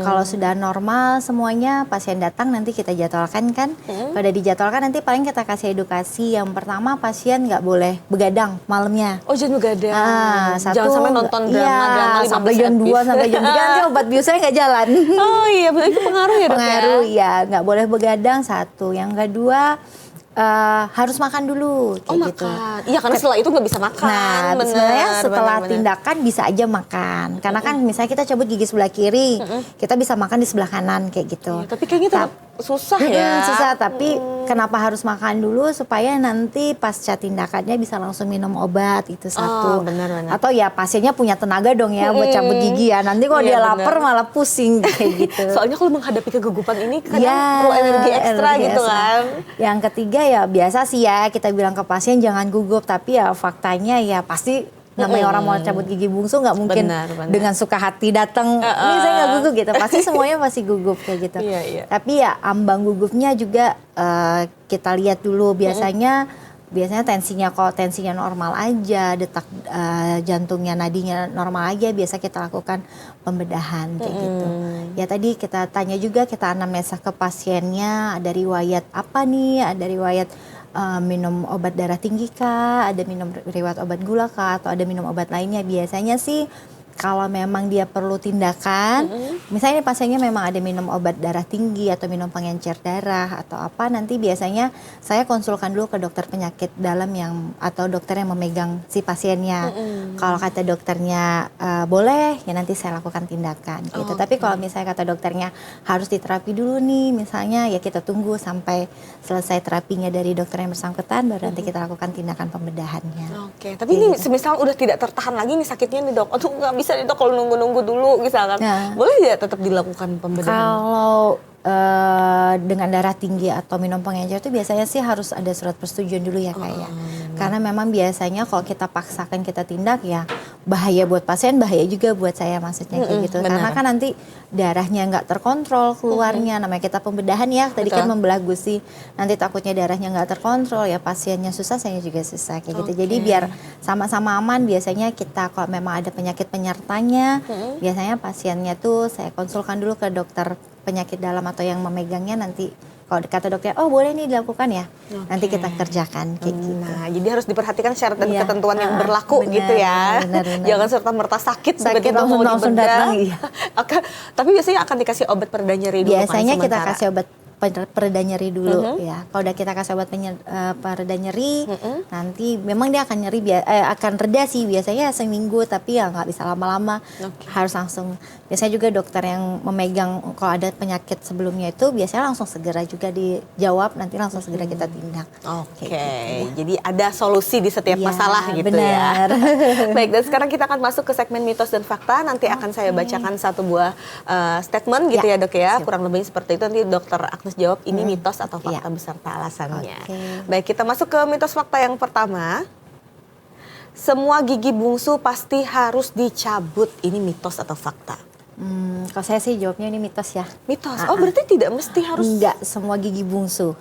B: Kalau sudah normal semuanya, pasien datang nanti kita jadwalkan kan. Kalau udah dijadwalkan nanti paling kita kasih edukasi. Yang pertama pasien nggak boleh begadang malamnya.
A: Oh, jangan begadang.
B: Satu,
A: Jangan sampai nonton drama 15
B: sampai jam 2 sampai jam 3 nanti obat biusanya nggak jalan.
A: Oh iya, betul, itu pengaruh ya, Dok?
B: Pengaruh ya, nggak boleh begadang satu. Yang kedua harus makan dulu kayak gitu.
A: Makan. Iya, karena setelah itu nggak bisa makan.
B: Nah, sebenarnya setelah tindakan bisa aja makan. Karena kan misalnya kita cabut gigi sebelah kiri, kita bisa makan di sebelah kanan kayak gitu.
A: Iya, tapi kayaknya tetap susah ya.
B: Susah, tapi kenapa harus makan dulu supaya nanti pasca tindakannya bisa langsung minum obat, itu satu.
A: Benar-benar.
B: Atau ya pasiennya punya tenaga dong ya buat cabut gigi ya. Nanti kalau dia lapar malah pusing kayak gitu.
A: Soalnya kalau menghadapi kegugupan ini kadang perlu energi ekstra gitu kan.
B: Yang ketiga ya biasa sih ya kita bilang ke pasien jangan gugup, tapi ya faktanya ya pasti namanya orang mau cabut gigi bungsu nggak mungkin dengan suka hati datang ini saya nggak gugup gitu, pasti semuanya pasti gugup kayak gitu. Tapi ya ambang gugupnya juga kita lihat dulu. Biasanya tensinya, kalau tensinya normal aja, detak jantungnya, nadinya normal aja, biasa kita lakukan pembedahan kayak gitu. Ya tadi kita tanya juga, kita anamnesa ke pasiennya, ada riwayat apa nih, ada riwayat minum obat darah tinggi kah, ada minum riwayat obat gula kah, atau ada minum obat lainnya. Biasanya sih kalau memang dia perlu tindakan, misalnya pasiennya memang ada minum obat darah tinggi atau minum pengencer darah atau apa, nanti biasanya saya konsulkan dulu ke dokter penyakit dalam atau dokter yang memegang si pasiennya. Kalau kata dokternya boleh, ya nanti saya lakukan tindakan gitu. Tapi kalau misalnya kata dokternya harus diterapi dulu nih, misalnya ya kita tunggu sampai selesai terapinya dari dokter yang bersangkutan, baru nanti kita lakukan tindakan pembedahannya.
A: Tapi ini semisal udah tidak tertahan lagi nih sakitnya nih, Dok. Aduh, nggak bisa nih, Dok, kalau nunggu-nunggu dulu misalkan. Boleh ya tetap dilakukan pembedahan?
B: Kalau dengan darah tinggi atau minum pengencer itu biasanya sih harus ada surat persetujuan dulu ya Kak ya. Karena memang biasanya kalau kita paksakan kita tindak ya bahaya buat pasien, bahaya juga buat saya maksudnya kayak gitu. Karena kan nanti darahnya nggak terkontrol keluarnya, namanya kita pembedahan ya, tadi kan membelah gusi, nanti takutnya darahnya nggak terkontrol ya pasiennya susah, saya juga susah kayak gitu. Jadi biar sama-sama aman, biasanya kita kalau memang ada penyakit penyertanya, biasanya pasiennya tuh saya konsulkan dulu ke dokter penyakit dalam atau yang memegangnya, nanti kalau kata dokter, oh boleh nih dilakukan ya, nanti kita kerjakan kayak gitu.
A: Nah, jadi harus diperhatikan syarat dan ketentuan yang berlaku gitu ya. Jangan serta-merta sakit tiba-tiba mau dibedah. Tapi biasanya akan dikasih obat pereda nyeri dulu.
B: Biasanya kita kasih obat pereda nyeri dulu ya. Kalau udah kita kasih obat pereda nyeri, nanti memang dia akan nyeri akan reda sih biasanya seminggu, tapi ya nggak bisa lama-lama. Harus langsung. Biasanya juga dokter yang memegang kalau ada penyakit sebelumnya itu biasanya langsung segera juga dijawab, nanti langsung segera kita tindak.
A: Jadi ada solusi di setiap masalah gitu ya. Baik, dan sekarang kita akan masuk ke segmen mitos dan fakta. Nanti akan saya bacakan satu buah statement gitu ya, Dok ya. Kurang lebih seperti itu, nanti Dokter Agnes jawab ini mitos atau fakta beserta alasannya. Baik, kita masuk ke mitos fakta yang pertama. Semua gigi bungsu pasti harus dicabut. Ini mitos atau fakta?
B: Kalau saya sih jawabnya ini mitos ya.
A: Mitos? Oh, berarti tidak mesti harus?
B: Enggak, semua gigi bungsu.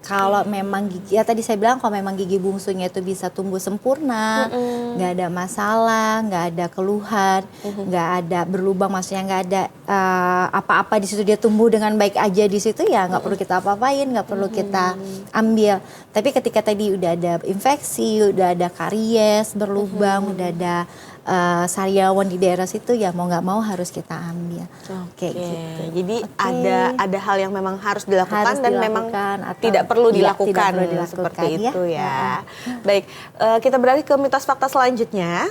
B: Kalau memang gigi, ya tadi saya bilang kalau memang gigi bungsunya itu bisa tumbuh sempurna, nggak ada masalah, nggak ada keluhan, nggak ada berlubang, maksudnya nggak ada apa-apa di situ, dia tumbuh dengan baik aja di situ, ya nggak perlu kita apa-apain, nggak perlu kita ambil. Tapi ketika tadi udah ada infeksi, udah ada karies berlubang, udah ada sariawan di daerah situ, ya mau nggak mau harus kita ambil. Kayak gitu.
A: Jadi ada hal yang memang harus dilakukan dan memang tidak perlu dilakukan, seperti itu ya. Baik, kita beralih ke mitos fakta selanjutnya.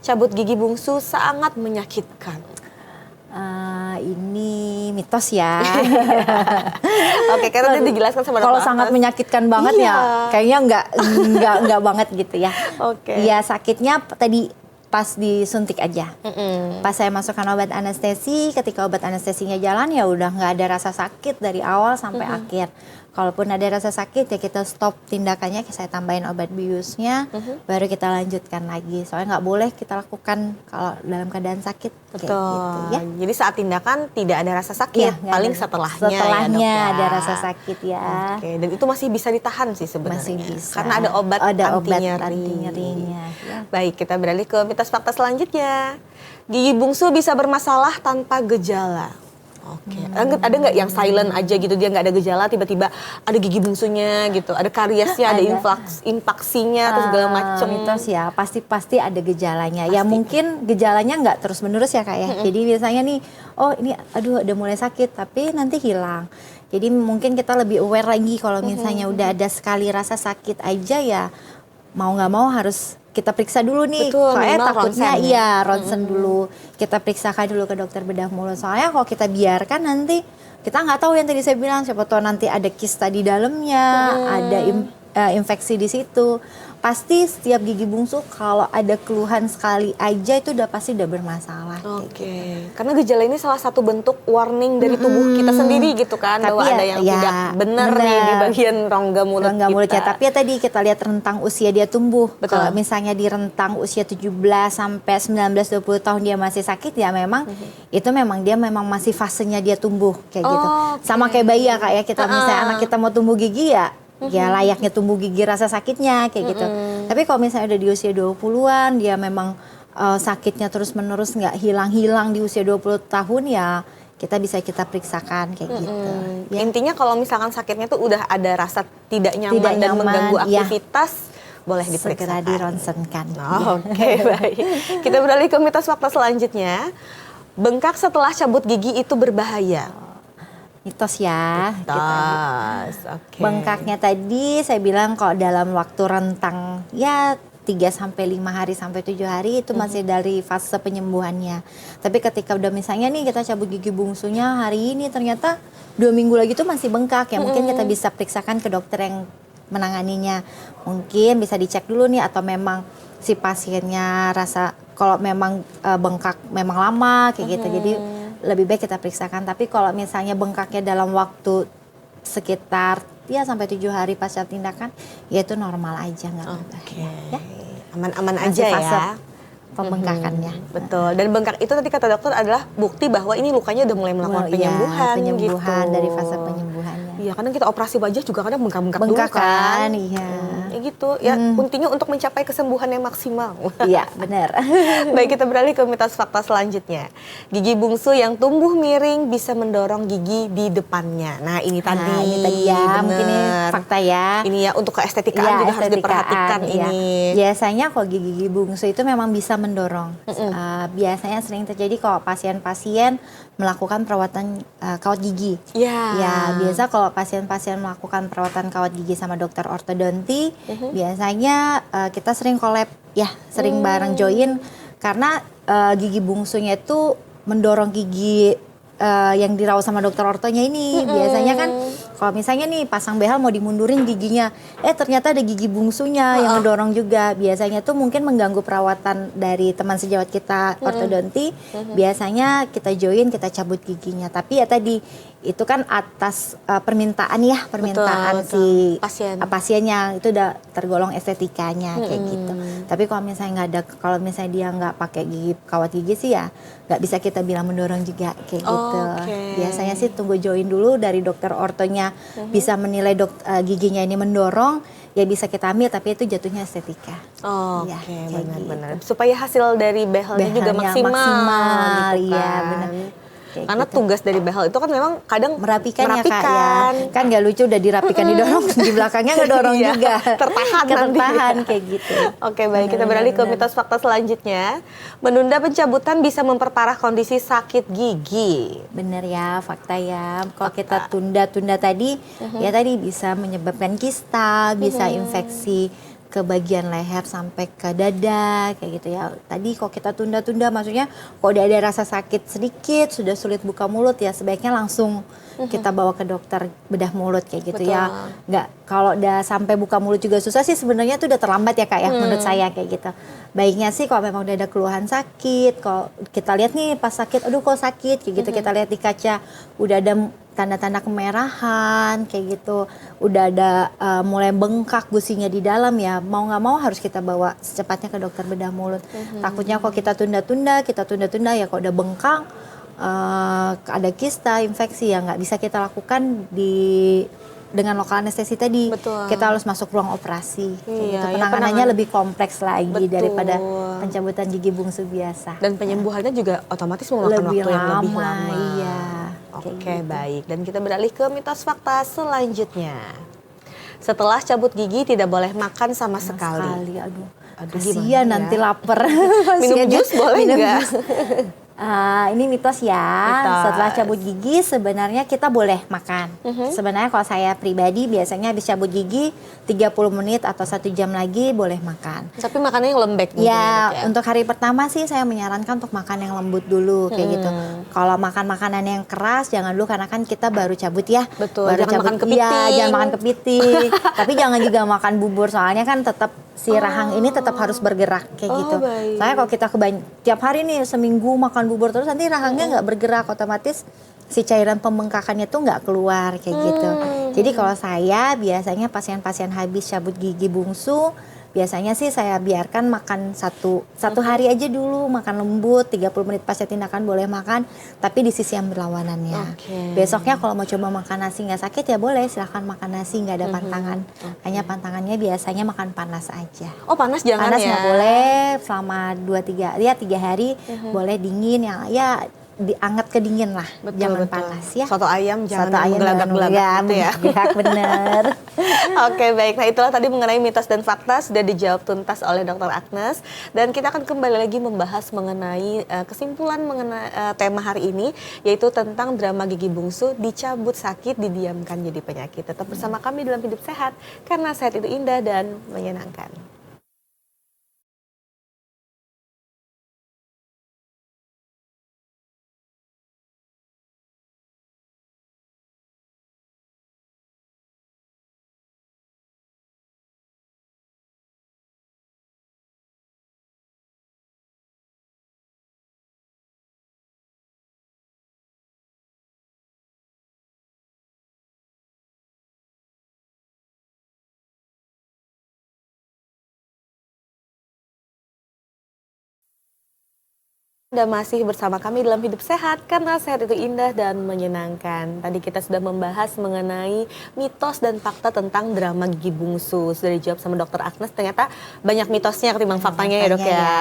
A: Cabut gigi bungsu sangat menyakitkan.
B: Ini mitos ya.
A: Oke, karena tadi dijelaskan sama
B: Kalau
A: dokter
B: sangat
A: Ahmad.
B: menyakitkan banget
A: Iya.
B: ya, kayaknya nggak banget gitu ya.
A: Oke.
B: Iya, sakitnya tadi pas disuntik aja.
A: Mm-mm.
B: Pas saya masukkan obat anestesi, ketika obat anestesinya jalan ya udah nggak ada rasa sakit dari awal sampai akhir. Kalaupun ada rasa sakit ya kita stop tindakannya, saya tambahin obat biusnya, baru kita lanjutkan lagi. Soalnya nggak boleh kita lakukan kalau dalam keadaan sakit. Kayak
A: Betul.
B: gitu ya.
A: Jadi saat tindakan tidak ada rasa sakit,
B: Iya, nggak
A: paling
B: ada.
A: setelahnya,
B: Setelahnya
A: ya, Dok, ya.
B: ada rasa sakit ya.
A: Oke, dan itu masih bisa ditahan sih sebenarnya.
B: Masih bisa.
A: Karena ada obat anti
B: nyerinya. Ya.
A: Baik, kita beralih ke mitos fakta selanjutnya. Gigi bungsu bisa bermasalah tanpa gejala. Oke, ada nggak yang silent aja gitu, dia nggak ada gejala, tiba-tiba ada gigi bungsunya gitu, ada kariesnya, ada infaksinya, atau segala macam.
B: Mitos ya, pasti ada gejalanya. Ya
A: Pasti.
B: mungkin gejalanya nggak terus menerus ya Kak ya. Jadi biasanya nih, oh ini aduh udah mulai sakit, tapi nanti hilang. Jadi mungkin kita lebih aware lagi kalau misalnya udah ada sekali rasa sakit aja ya, mau nggak mau harus kita periksa dulu nih.
A: Betul,
B: Soalnya
A: minimal
B: takutnya
A: ronsen ya.
B: iya ronsen dulu. Kita periksakan dulu ke dokter bedah mulut. Soalnya kalau kita biarkan nanti kita nggak tahu yang tadi saya bilang, siapa tahu nanti ada kista di dalamnya, ada infeksi di situ. Pasti setiap gigi bungsu kalau ada keluhan sekali aja itu pasti udah bermasalah.
A: Oke, karena gejala ini salah satu bentuk warning dari tubuh kita sendiri gitu kan,
B: Tapi
A: bahwa ada yang tidak benar nih di bagian rongga mulut
B: Rongga mulutnya.
A: kita.
B: Tapi ya tadi kita lihat rentang usia dia tumbuh.
A: Betul.
B: Kalau misalnya di rentang usia 17 sampai 19-20 tahun dia masih sakit ya memang itu memang dia memang masih fasenya dia tumbuh kayak gitu.
A: Oke.
B: Sama kayak bayi ya Kak ya, kita misalnya anak kita mau tumbuh gigi ya ya layaknya tumbuh gigi rasa sakitnya kayak gitu. Tapi kalau misalnya udah di usia 20-an dia memang sakitnya terus-menerus nggak hilang-hilang di usia 20 tahun ya kita periksakan kayak gitu. Ya.
A: Intinya kalau misalkan sakitnya tuh udah ada rasa tidak nyaman
B: Tidak
A: dan
B: nyaman,
A: mengganggu
B: iya.
A: aktivitas, boleh
B: Segera
A: diperiksakan.
B: dironsenkan.
A: Oke, baik. Kita beralih ke mitos fakta selanjutnya. Bengkak setelah cabut gigi itu berbahaya.
B: Mitos ya.
A: Oke.
B: Bengkaknya tadi saya bilang kalau dalam waktu rentang ya 3 sampai 5 hari sampai 7 hari itu masih dari fase penyembuhannya. Tapi ketika udah misalnya nih kita cabut gigi bungsunya hari ini ternyata 2 minggu lagi tuh masih bengkak ya mungkin kita bisa periksakan ke dokter yang menanganinya. Mungkin bisa dicek dulu nih atau memang si pasiennya rasa kalau memang bengkak memang lama kayak gitu. Jadi lebih baik kita periksakan. Tapi kalau misalnya bengkaknya dalam waktu sekitar ya sampai 7 hari pasca tindakan ya itu normal aja nggak apa-apa.
A: Oke.
B: Ya.
A: Aman-aman
B: Masih
A: aja
B: fase
A: ya.
B: pembengkakannya.
A: Betul. Dan bengkak itu tadi kata dokter adalah bukti bahwa ini lukanya udah mulai melakukan penyembuhan,
B: penyembuhan
A: gitu.
B: dari fase penyembuhannya.
A: Iya, kadang kita operasi wajah juga kadang bengkak-bengkak dulu
B: Bengkak
A: kan.
B: kan, iya.
A: Ya gitu. Ya, intinya untuk mencapai kesembuhan yang maksimal.
B: Iya, benar.
A: Baik, kita beralih ke mitos fakta selanjutnya. Gigi bungsu yang tumbuh miring bisa mendorong gigi di depannya. Nah, ini tadi.
B: Nah, ini tadi ya, mungkin ini
A: bener.
B: fakta ya.
A: Ini ya, untuk keestetikaan
B: Iya,
A: juga harus
B: estetikaan,
A: diperhatikan
B: iya.
A: ini.
B: Biasanya kalau gigi bungsu itu memang bisa mendorong. Biasanya sering terjadi kalau pasien-pasien melakukan perawatan kawat gigi.
A: Iya.
B: Ya, biasa kalau pasien-pasien melakukan perawatan kawat gigi sama dokter ortodonti, biasanya kita sering collab, ya, sering bareng join karena gigi bungsunya itu mendorong gigi yang dirawat sama dokter ortonya ini. Biasanya kan kalau misalnya nih pasang behel mau dimundurin giginya, ternyata ada gigi bungsunya yang mendorong juga. Biasanya tuh mungkin mengganggu perawatan dari teman sejawat kita ortodonti. Biasanya kita join, kita cabut giginya. Tapi ya tadi itu kan atas permintaan ya, permintaan
A: Betul,
B: si
A: pasien.
B: pasiennya itu udah tergolong estetikanya kayak gitu. Tapi kalau misalnya nggak ada, kalau misalnya dia nggak pakai gigi kawat gigi sih ya nggak bisa kita bilang mendorong juga kayak gitu.
A: Oke.
B: Biasanya sih tunggu join dulu dari dokter ortonya bisa menilai giginya ini mendorong, ya bisa kita ambil tapi itu jatuhnya estetika.
A: Oke,
B: Ya, kayak
A: benar-benar.
B: gitu.
A: Supaya hasil dari behelnya juga
B: Behelnya
A: maksimal, gitu
B: iya
A: kan.
B: benar. Kayak
A: Karena
B: gitu.
A: tugas dari behel itu kan memang kadang
B: Merapikan ya Kak ya. Kan gak lucu udah dirapikan didorong di belakangnya ngedorong
A: Iya,
B: juga.
A: tertahan nanti.
B: Tertahan kayak gitu.
A: Oke, baik, kita beralih ke mitos fakta selanjutnya. Menunda pencabutan bisa memperparah kondisi sakit gigi.
B: Bener ya, fakta ya. Kalau kita tunda-tunda tadi, ya tadi bisa menyebabkan kista, bisa infeksi ke bagian leher sampai ke dada kayak gitu ya. Tadi kok kita tunda-tunda, maksudnya kok udah ada rasa sakit sedikit, sudah sulit buka mulut ya sebaiknya langsung kita bawa ke dokter bedah mulut kayak gitu.
A: Betul.
B: Ya. Nggak, kalau udah sampai buka mulut juga susah sih sebenarnya tuh udah terlambat ya Kak ya, menurut saya kayak gitu. Baiknya sih kalau memang udah ada keluhan sakit, kalau kita lihat nih pas sakit, aduh kok sakit kayak gitu, kita lihat di kaca udah ada tanda-tanda kemerahan kayak gitu, udah ada mulai bengkak gusinya di dalam ya, mau nggak mau harus kita bawa secepatnya ke dokter bedah mulut. Takutnya kok kita tunda-tunda ya kok udah bengkak, ada kista, infeksi ya nggak bisa kita lakukan dengan lokal anestesi tadi.
A: Betul.
B: Kita harus masuk ruang operasi.
A: Iya,
B: gitu. Penanganannya lebih kompleks lagi daripada pencabutan gigi bungsu biasa.
A: Dan penyembuhannya juga otomatis memakan waktu yang lebih lama.
B: Iya.
A: Oke, baik. Dan kita beralih ke mitos fakta selanjutnya. Setelah cabut gigi tidak boleh makan sama sekali.
B: Aduh
A: gimana
B: kasihan
A: ya?
B: nanti lapar.
A: Minum jus boleh nggak?
B: Ini mitos ya.
A: Mitos.
B: Setelah cabut gigi sebenarnya kita boleh makan. Sebenarnya kalau saya pribadi biasanya habis cabut gigi 30 menit atau 1 jam lagi boleh makan.
A: Tapi makannya yang lembek mungkin
B: Ya,
A: ya.
B: untuk hari pertama sih saya menyarankan untuk makan yang lembut dulu kayak gitu. Kalau makan makanan yang keras jangan dulu karena kan kita baru cabut ya.
A: Betul,
B: Baru
A: jangan makan kepiting.
B: Iya, jangan makan kepiting. Tapi jangan juga makan bubur soalnya kan tetap si rahang ini tetap harus bergerak kayak gitu.
A: Baik.
B: Soalnya kalau kita tiap hari nih seminggu makan bubur terus nanti rahangnya nggak bergerak, otomatis si cairan pembengkakannya tuh nggak keluar kayak gitu. Jadi kalau saya biasanya pasien-pasien habis cabut gigi bungsu biasanya sih saya biarkan makan satu hari aja dulu, makan lembut 30 menit pasca tindakan boleh makan, tapi di sisi yang berlawanannya. Besoknya kalau mau coba makan nasi nggak sakit ya boleh silahkan makan nasi, nggak ada pantangan. Hanya pantangannya biasanya makan panas aja.
A: Oh, panas jangan
B: Panas
A: ya?
B: nggak boleh selama 3 hari, boleh dingin yang ya dianget ke dingin lah, jangan panas ya.
A: Soto ayam jangan
B: Soto ayam
A: gelagak-gelagak gitu ya.
B: Bener.
A: Oke, baik. Nah, itulah tadi mengenai mitos dan fakta sudah dijawab tuntas oleh Dr. Agnes, dan kita akan kembali lagi membahas mengenai kesimpulan mengenai tema hari ini, yaitu tentang drama gigi bungsu, dicabut sakit, didiamkan jadi penyakit. Tetap bersama kami dalam Hidup Sehat, karena sehat itu indah dan menyenangkan. Anda masih bersama kami dalam Hidup Sehat, karena sehat itu indah dan menyenangkan. Tadi kita sudah membahas mengenai mitos dan fakta tentang drama gigi bungsu. Sudah dijawab sama Dr. Agnes, ternyata banyak mitosnya ketimbang faktanya ya dok ya.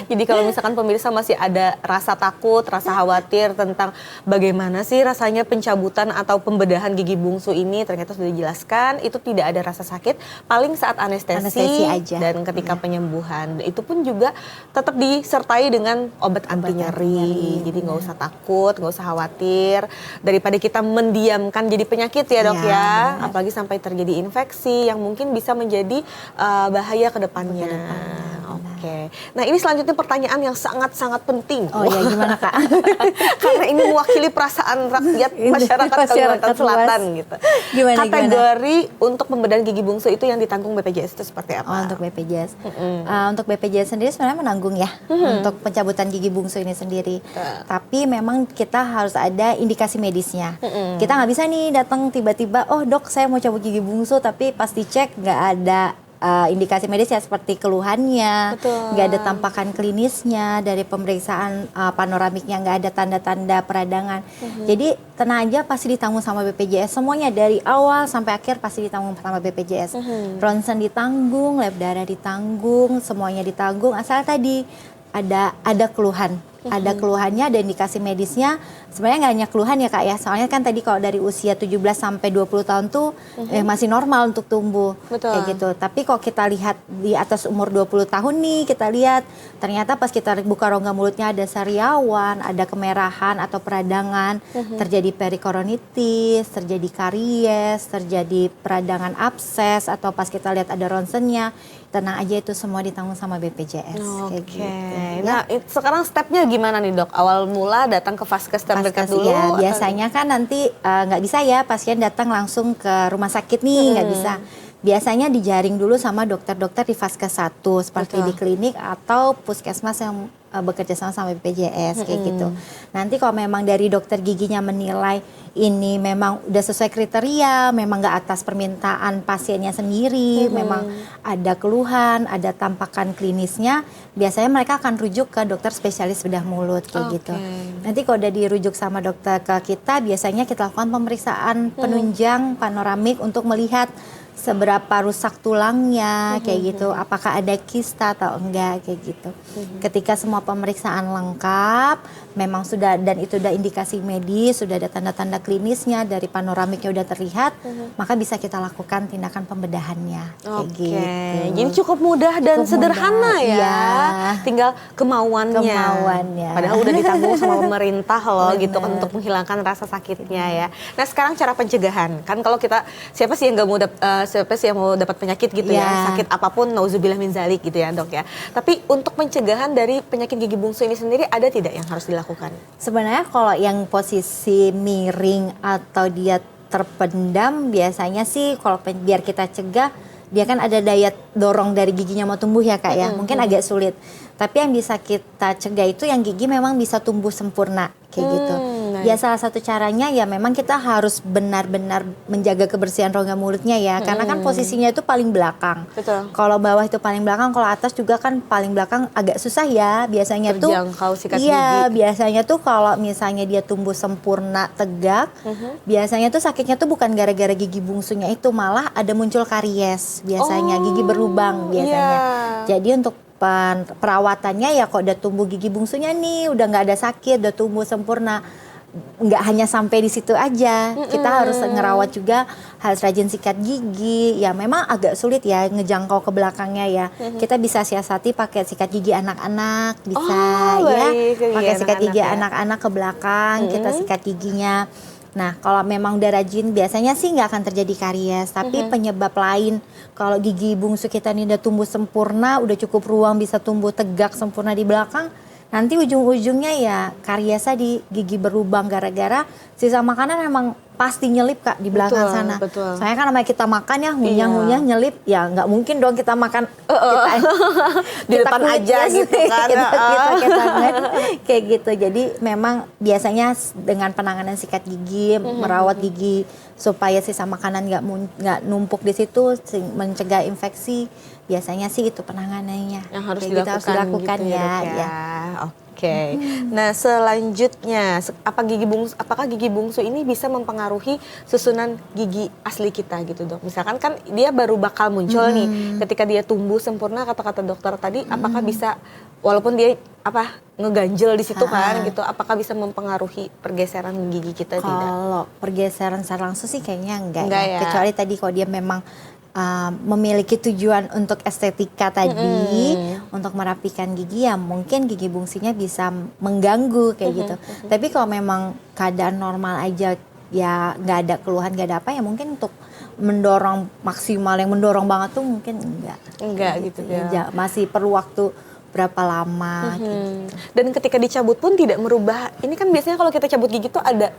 A: Jadi kalau misalkan pemirsa masih ada rasa takut, rasa khawatir tentang bagaimana sih rasanya pencabutan atau pembedahan gigi bungsu ini, ternyata sudah dijelaskan, itu tidak ada rasa sakit, paling saat anestesi
B: aja.
A: Dan ketika penyembuhan. Itu pun juga tetap disertai dengan obat anti nyeri. Jadi nggak usah takut, nggak usah khawatir. Daripada kita mendiamkan jadi penyakit ya dok ya. Apalagi sampai terjadi infeksi yang mungkin bisa menjadi bahaya ke depannya. Oke. Nah, ini selanjutnya pertanyaan yang sangat-sangat penting.
B: Oh ya, gimana Kak?
A: Karena ini mewakili perasaan rakyat masyarakat Kalimantan Selatan gitu. Kategori untuk pembedahan gigi bungsu itu yang ditanggung BPJS itu seperti apa?
B: Oh, untuk BPJS. Untuk BPJS sendiri sebenarnya menanggung ya untuk pencabutan gigi bungsu ini sendiri. Tapi memang kita harus ada indikasi medisnya. Kita nggak bisa nih datang tiba-tiba, oh dok saya mau cabut gigi bungsu, tapi pas dicek nggak ada indikasi medis ya, seperti keluhannya, nggak ada tampakan klinisnya, dari pemeriksaan panoramiknya nggak ada tanda-tanda peradangan. Jadi tenang aja, pasti ditanggung sama BPJS semuanya dari awal sampai akhir, pasti ditanggung sama BPJS. Ronsen ditanggung, lab darah ditanggung, semuanya ditanggung, asal tadi ada keluhan ada keluhannya, ada indikasi medisnya. Sebenarnya nggak hanya keluhan ya Kak ya, soalnya kan tadi kalau dari usia 17 sampai 20 tahun tuh masih normal untuk tumbuh.
A: Betul.
B: Kayak gitu. Tapi kok kita lihat di atas umur 20 tahun nih, kita lihat ternyata pas kita buka rongga mulutnya ada sariawan, ada kemerahan atau peradangan, terjadi perikoronitis, terjadi karies, terjadi peradangan abses, atau pas kita lihat ada ronsennya, tenang aja itu semua ditanggung sama BPJS. Kayak
A: Oke.
B: gitu.
A: Nah, sekarang stepnya gimana nih dok? Awal mula datang ke vaskes terdekat dulu?
B: Ya, biasanya kan nanti nggak bisa ya pasien datang langsung ke rumah sakit nih, nggak bisa. Biasanya dijaring dulu sama dokter-dokter di vaskes 1 seperti di klinik atau puskesmas yang bekerja sama BPJS kayak gitu. Nanti kalau memang dari dokter giginya menilai ini memang udah sesuai kriteria, memang nggak atas permintaan pasiennya sendiri, memang ada keluhan, ada tampakan klinisnya, biasanya mereka akan rujuk ke dokter spesialis bedah mulut kayak gitu. Nanti kalau udah dirujuk sama dokter ke kita, biasanya kita lakukan pemeriksaan penunjang panoramik untuk melihat seberapa rusak tulangnya kayak gitu, apakah ada kista atau enggak kayak gitu. Ketika semua pemeriksaan lengkap, memang sudah dan itu udah indikasi medis, sudah ada tanda-tanda klinisnya dari panoramiknya udah terlihat, maka bisa kita lakukan tindakan pembedahannya kayak gitu.
A: Jadi cukup mudah dan
B: Cukup
A: sederhana
B: mudah,
A: ya.
B: iya.
A: Tinggal kemauannya. Padahal udah ditanggung sama pemerintah loh gitu kan untuk menghilangkan rasa sakitnya ya. Nah, sekarang cara pencegahan. Kan kalau kita siapa sih yang mau dapat penyakit gitu ya, sakit apapun, nauzubillah min zalik gitu ya dok ya. Tapi untuk pencegahan dari penyakit gigi bungsu ini sendiri ada tidak yang harus dilakukan?
B: Sebenarnya kalau yang posisi miring atau dia terpendam, biasanya sih kalau biar kita cegah, dia kan ada daya dorong dari giginya mau tumbuh ya Kak ya, mungkin agak sulit. Tapi yang bisa kita cegah itu yang gigi memang bisa tumbuh sempurna kayak gitu. Ya salah satu caranya ya memang kita harus benar-benar menjaga kebersihan rongga mulutnya ya, karena kan posisinya itu paling belakang.
A: Betul.
B: Kalau bawah itu paling belakang, kalau atas juga kan paling belakang agak susah ya. Biasanya
A: terjangkau sikat gigi.
B: Iya, biasanya tuh kalau misalnya dia tumbuh sempurna tegak, biasanya tuh sakitnya tuh bukan gara-gara gigi bungsunya itu, malah ada muncul karies biasanya, gigi berlubang biasanya. Jadi untuk perawatannya ya kok udah tumbuh gigi bungsunya nih, udah nggak ada sakit, udah tumbuh sempurna, nggak hanya sampai di situ aja, kita harus ngerawat juga, harus rajin sikat gigi. Ya memang agak sulit ya ngejangkau ke belakangnya ya. Kita bisa siasati pakai sikat gigi anak-anak, bisa ya, pakai sikat gigi anak-anak ke belakang, kita sikat giginya. Nah, kalau memang udah rajin, biasanya sih nggak akan terjadi karies. Tapi penyebab lain, kalau gigi bungsu kita ini udah tumbuh sempurna, udah cukup ruang bisa tumbuh tegak sempurna di belakang, nanti ujung-ujungnya ya kariesnya di gigi berlubang gara-gara sisa makanan memang pasti nyelip Kak di belakang sana.
A: Betul.
B: Soalnya kan namanya kita makan ya, ngunyah-ngunyah nyelip, ya nggak mungkin dong kita makan
A: di depan aja gitu kan.
B: Kayak gitu. Jadi memang biasanya dengan penanganan sikat gigi, merawat gigi supaya sisa makanan nggak numpuk di situ, mencegah infeksi. Biasanya sih itu penanganannya.
A: Yang harus
B: dilakukan,
A: harus dilakukan
B: gitu ya.
A: Oke. Nah, selanjutnya apakah gigi bungsu ini bisa mempengaruhi susunan gigi asli kita gitu dok? Misalkan kan dia baru bakal muncul nih, ketika dia tumbuh sempurna kata-kata dokter tadi, apakah bisa walaupun dia ngeganjel di situ kan gitu, apakah bisa mempengaruhi pergeseran gigi kita? Tidak?
B: Kalau pergeseran secara langsung sih kayaknya enggak ya.
A: Ya.
B: Kecuali tadi kalau dia memang memiliki tujuan untuk estetika tadi, untuk merapikan gigi, ya mungkin gigi bungsunya bisa mengganggu kayak gitu. Tapi kalau memang keadaan normal aja, ya nggak ada keluhan, nggak ada apa, ya mungkin untuk mendorong maksimal, yang mendorong banget tuh mungkin enggak
A: gitu ya.
B: Masih perlu waktu berapa lama gitu.
A: Dan ketika dicabut pun tidak merubah. Ini kan biasanya kalau kita cabut gigi tuh ada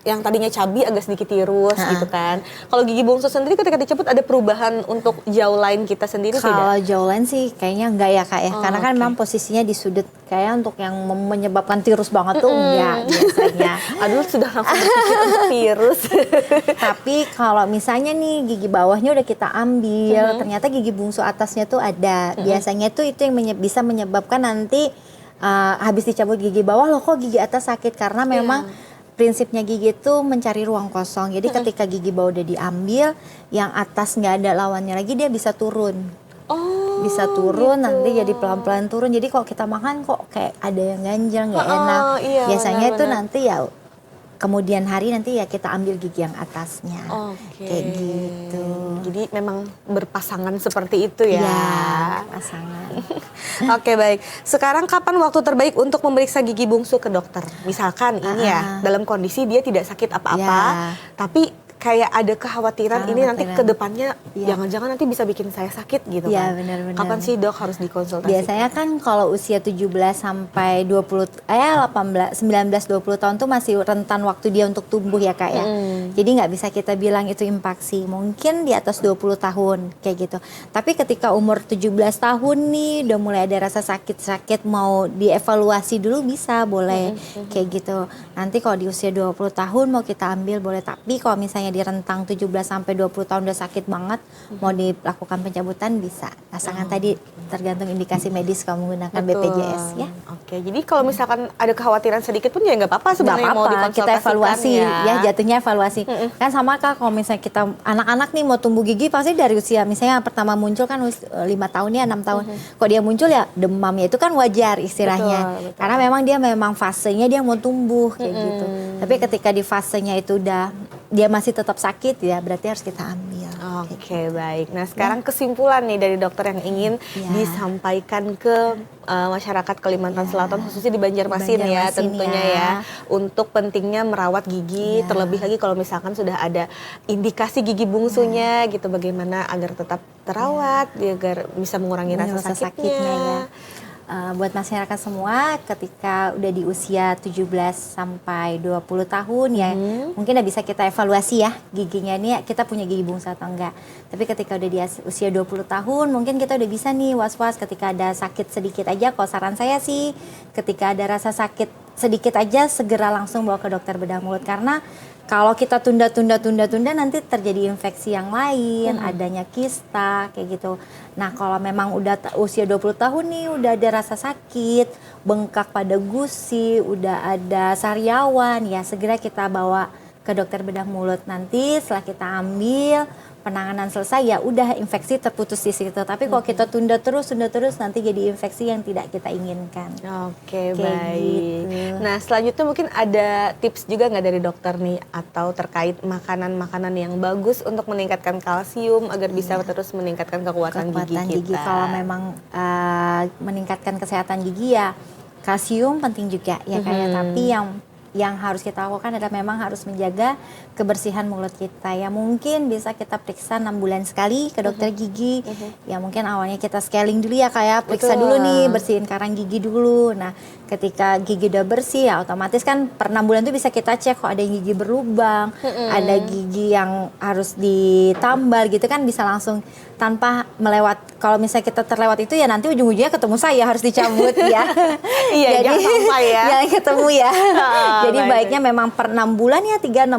A: yang tadinya cabi agak sedikit tirus gitu kan. Kalau gigi bungsu sendiri ketika dicabut ada perubahan untuk jauline kita sendiri tidak?
B: Kalau jauline sih kayaknya enggak ya Kak ya. Karena kan memang posisinya di sudut, kayak untuk yang menyebabkan tirus banget tuh enggak biasanya.
A: Aduh, sudah langsung berpikir untuk tirus.
B: Tapi kalau misalnya nih gigi bawahnya udah kita ambil, ternyata gigi bungsu atasnya tuh ada. Biasanya tuh itu yang bisa menyebabkan nanti habis dicabut gigi bawah, loh kok gigi atas sakit, karena memang prinsipnya gigi itu mencari ruang kosong. Jadi ketika gigi bawah udah diambil, yang atas nggak ada lawannya lagi, dia bisa turun. bisa turun, nanti jadi pelan-pelan turun. Jadi kalau kita makan kok kayak ada yang ganjel, nggak enak.
A: Iya,
B: Biasanya itu
A: benar-benar.
B: nanti ya kemudian hari nanti ya kita ambil gigi yang atasnya.
A: Oke.
B: Kayak gitu.
A: Jadi memang berpasangan seperti itu ya.
B: Iya, pasangan.
A: Oke, baik. Sekarang kapan waktu terbaik untuk memeriksa gigi bungsu ke dokter? Misalkan ini ya, dalam kondisi dia tidak sakit apa-apa, tapi kayak ada kekhawatiran ini nanti ke depannya jangan-jangan nanti bisa bikin saya sakit gitu
B: Iya,
A: kan.
B: benar-benar.
A: Kapan sih dok harus dikonsultasi?
B: Biasanya kan kalau usia 17 sampai 18, 19, 20 tahun tuh masih rentan waktu dia untuk tumbuh ya Kak ya. Jadi nggak bisa kita bilang itu impaksi. Mungkin di atas 20 tahun kayak gitu. Tapi ketika umur 17 tahun nih udah mulai ada rasa sakit-sakit mau dievaluasi dulu bisa boleh kayak gitu. Nanti kalau di usia 20 tahun mau kita ambil boleh, tapi kalau misalnya di rentang 17 sampai 20 tahun udah sakit banget mau dilakukan pencabutan bisa. Asalkan tadi tergantung indikasi medis kamu menggunakan BPJS ya.
A: Oke, jadi kalau misalkan ada kekhawatiran sedikit pun ya nggak apa-apa sebenarnya mau dikonsultasikan
B: kita evaluasi ya jatuhnya evaluasi. Kan sama Kak kalau misalnya kita anak-anak nih mau tumbuh gigi pasti dari usia misalnya pertama muncul kan 5 tahun ya 6 tahun. Kalau dia muncul ya demamnya itu kan wajar istilahnya.
A: Betul.
B: Karena memang fasenya dia mau tumbuh kayak gitu. Tapi ketika di fasenya itu udah dia masih tetap sakit ya berarti harus kita ambil.
A: Oke, baik. Nah sekarang kesimpulan nih dari dokter yang ingin disampaikan ke masyarakat Kalimantan Selatan khususnya di Banjarmasin ya tentunya ya untuk pentingnya merawat gigi terlebih lagi kalau misalkan sudah ada indikasi gigi bungsunya gitu bagaimana agar tetap terawat agar bisa mengurangi rasa sakitnya
B: ya. Buat masyarakat semua ketika udah di usia 17 sampai 20 tahun ya mungkin udah bisa kita evaluasi ya giginya ini kita punya gigi bungsu atau enggak. Tapi ketika udah di usia 20 tahun mungkin kita udah bisa nih was-was ketika ada sakit sedikit aja. Kalau saran saya sih ketika ada rasa sakit sedikit aja segera langsung bawa ke dokter bedah mulut karena kalau kita tunda nanti terjadi infeksi yang lain, adanya kista kayak gitu. Nah kalau memang udah usia 20 tahun nih udah ada rasa sakit, bengkak pada gusi, udah ada sariawan ya segera kita bawa ke dokter bedah mulut. Nanti setelah kita ambil penanganan selesai ya udah infeksi terputus di situ. Tapi kalau kita tunda terus nanti jadi infeksi yang tidak kita inginkan.
A: Oke, baik. Gitu. Nah selanjutnya mungkin ada tips juga nggak dari dokter nih atau terkait makanan-makanan yang bagus untuk meningkatkan kalsium agar bisa terus meningkatkan kekuatan gigi kita.
B: Kalau memang meningkatkan kesehatan gigi ya kalsium penting juga ya kayak tapi yang harus kita lakukan adalah memang harus menjaga kebersihan mulut kita ya mungkin bisa kita periksa 6 bulan sekali ke dokter gigi ya mungkin awalnya kita scaling dulu ya kayak periksa dulu nih bersihin karang gigi dulu. Nah ketika gigi udah bersih ya otomatis kan per 6 bulan tuh bisa kita cek kok ada yang gigi berlubang ada gigi yang harus ditambal gitu kan bisa langsung tanpa melewat. Kalau misalnya kita terlewat itu ya nanti ujung-ujungnya ketemu saya harus dicabut ya.
A: Iya jangan sampai ya.
B: Jangan ketemu ya. Jadi baiknya memang per 6 bulan ya 3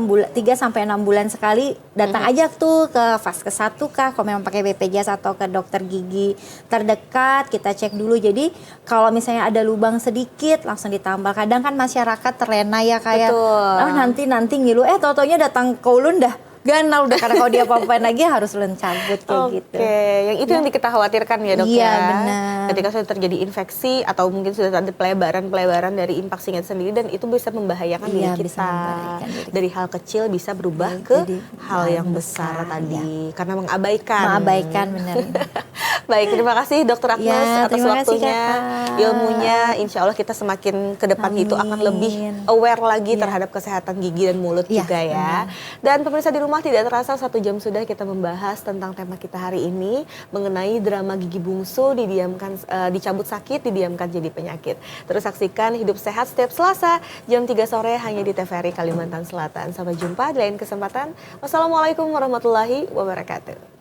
B: sampai 6 bulan sekali datang aja tuh ke Vaskes 1 kah kalau memang pakai BPJS atau ke dokter gigi terdekat kita cek dulu. Jadi kalau misalnya ada lubang sedikit langsung ditambal. Kadang kan masyarakat terlena ya kayak nanti ngilu tau-taunya datang ke ulun dah ganal udah karena kalau dia apa-apain lagi harus cabut kayak gitu.
A: Oke, yang itu yang kita khawatirkan ya dok
B: ya.
A: Iya
B: benar.
A: Ketika sudah terjadi infeksi atau mungkin sudah ada pelebaran dari impaksinya sendiri dan itu bisa membahayakan diri kita. Dari hal kecil bisa berubah ke hal yang besar tadi karena mengabaikan
B: benar.
A: Baik, terima kasih Dokter Agnes atas waktunya, ilmunya. Insya Allah kita semakin ke depan itu akan lebih aware lagi terhadap kesehatan gigi dan mulut juga ya. Dan pemirsa di rumah tidak terasa 1 jam sudah kita membahas tentang tema kita hari ini mengenai drama gigi bungsu dicabut sakit, didiamkan jadi penyakit. Terus saksikan Hidup Sehat setiap Selasa jam 3 sore hanya di TVRI Kalimantan Selatan. Sampai jumpa di lain kesempatan. Wassalamualaikum warahmatullahi wabarakatuh.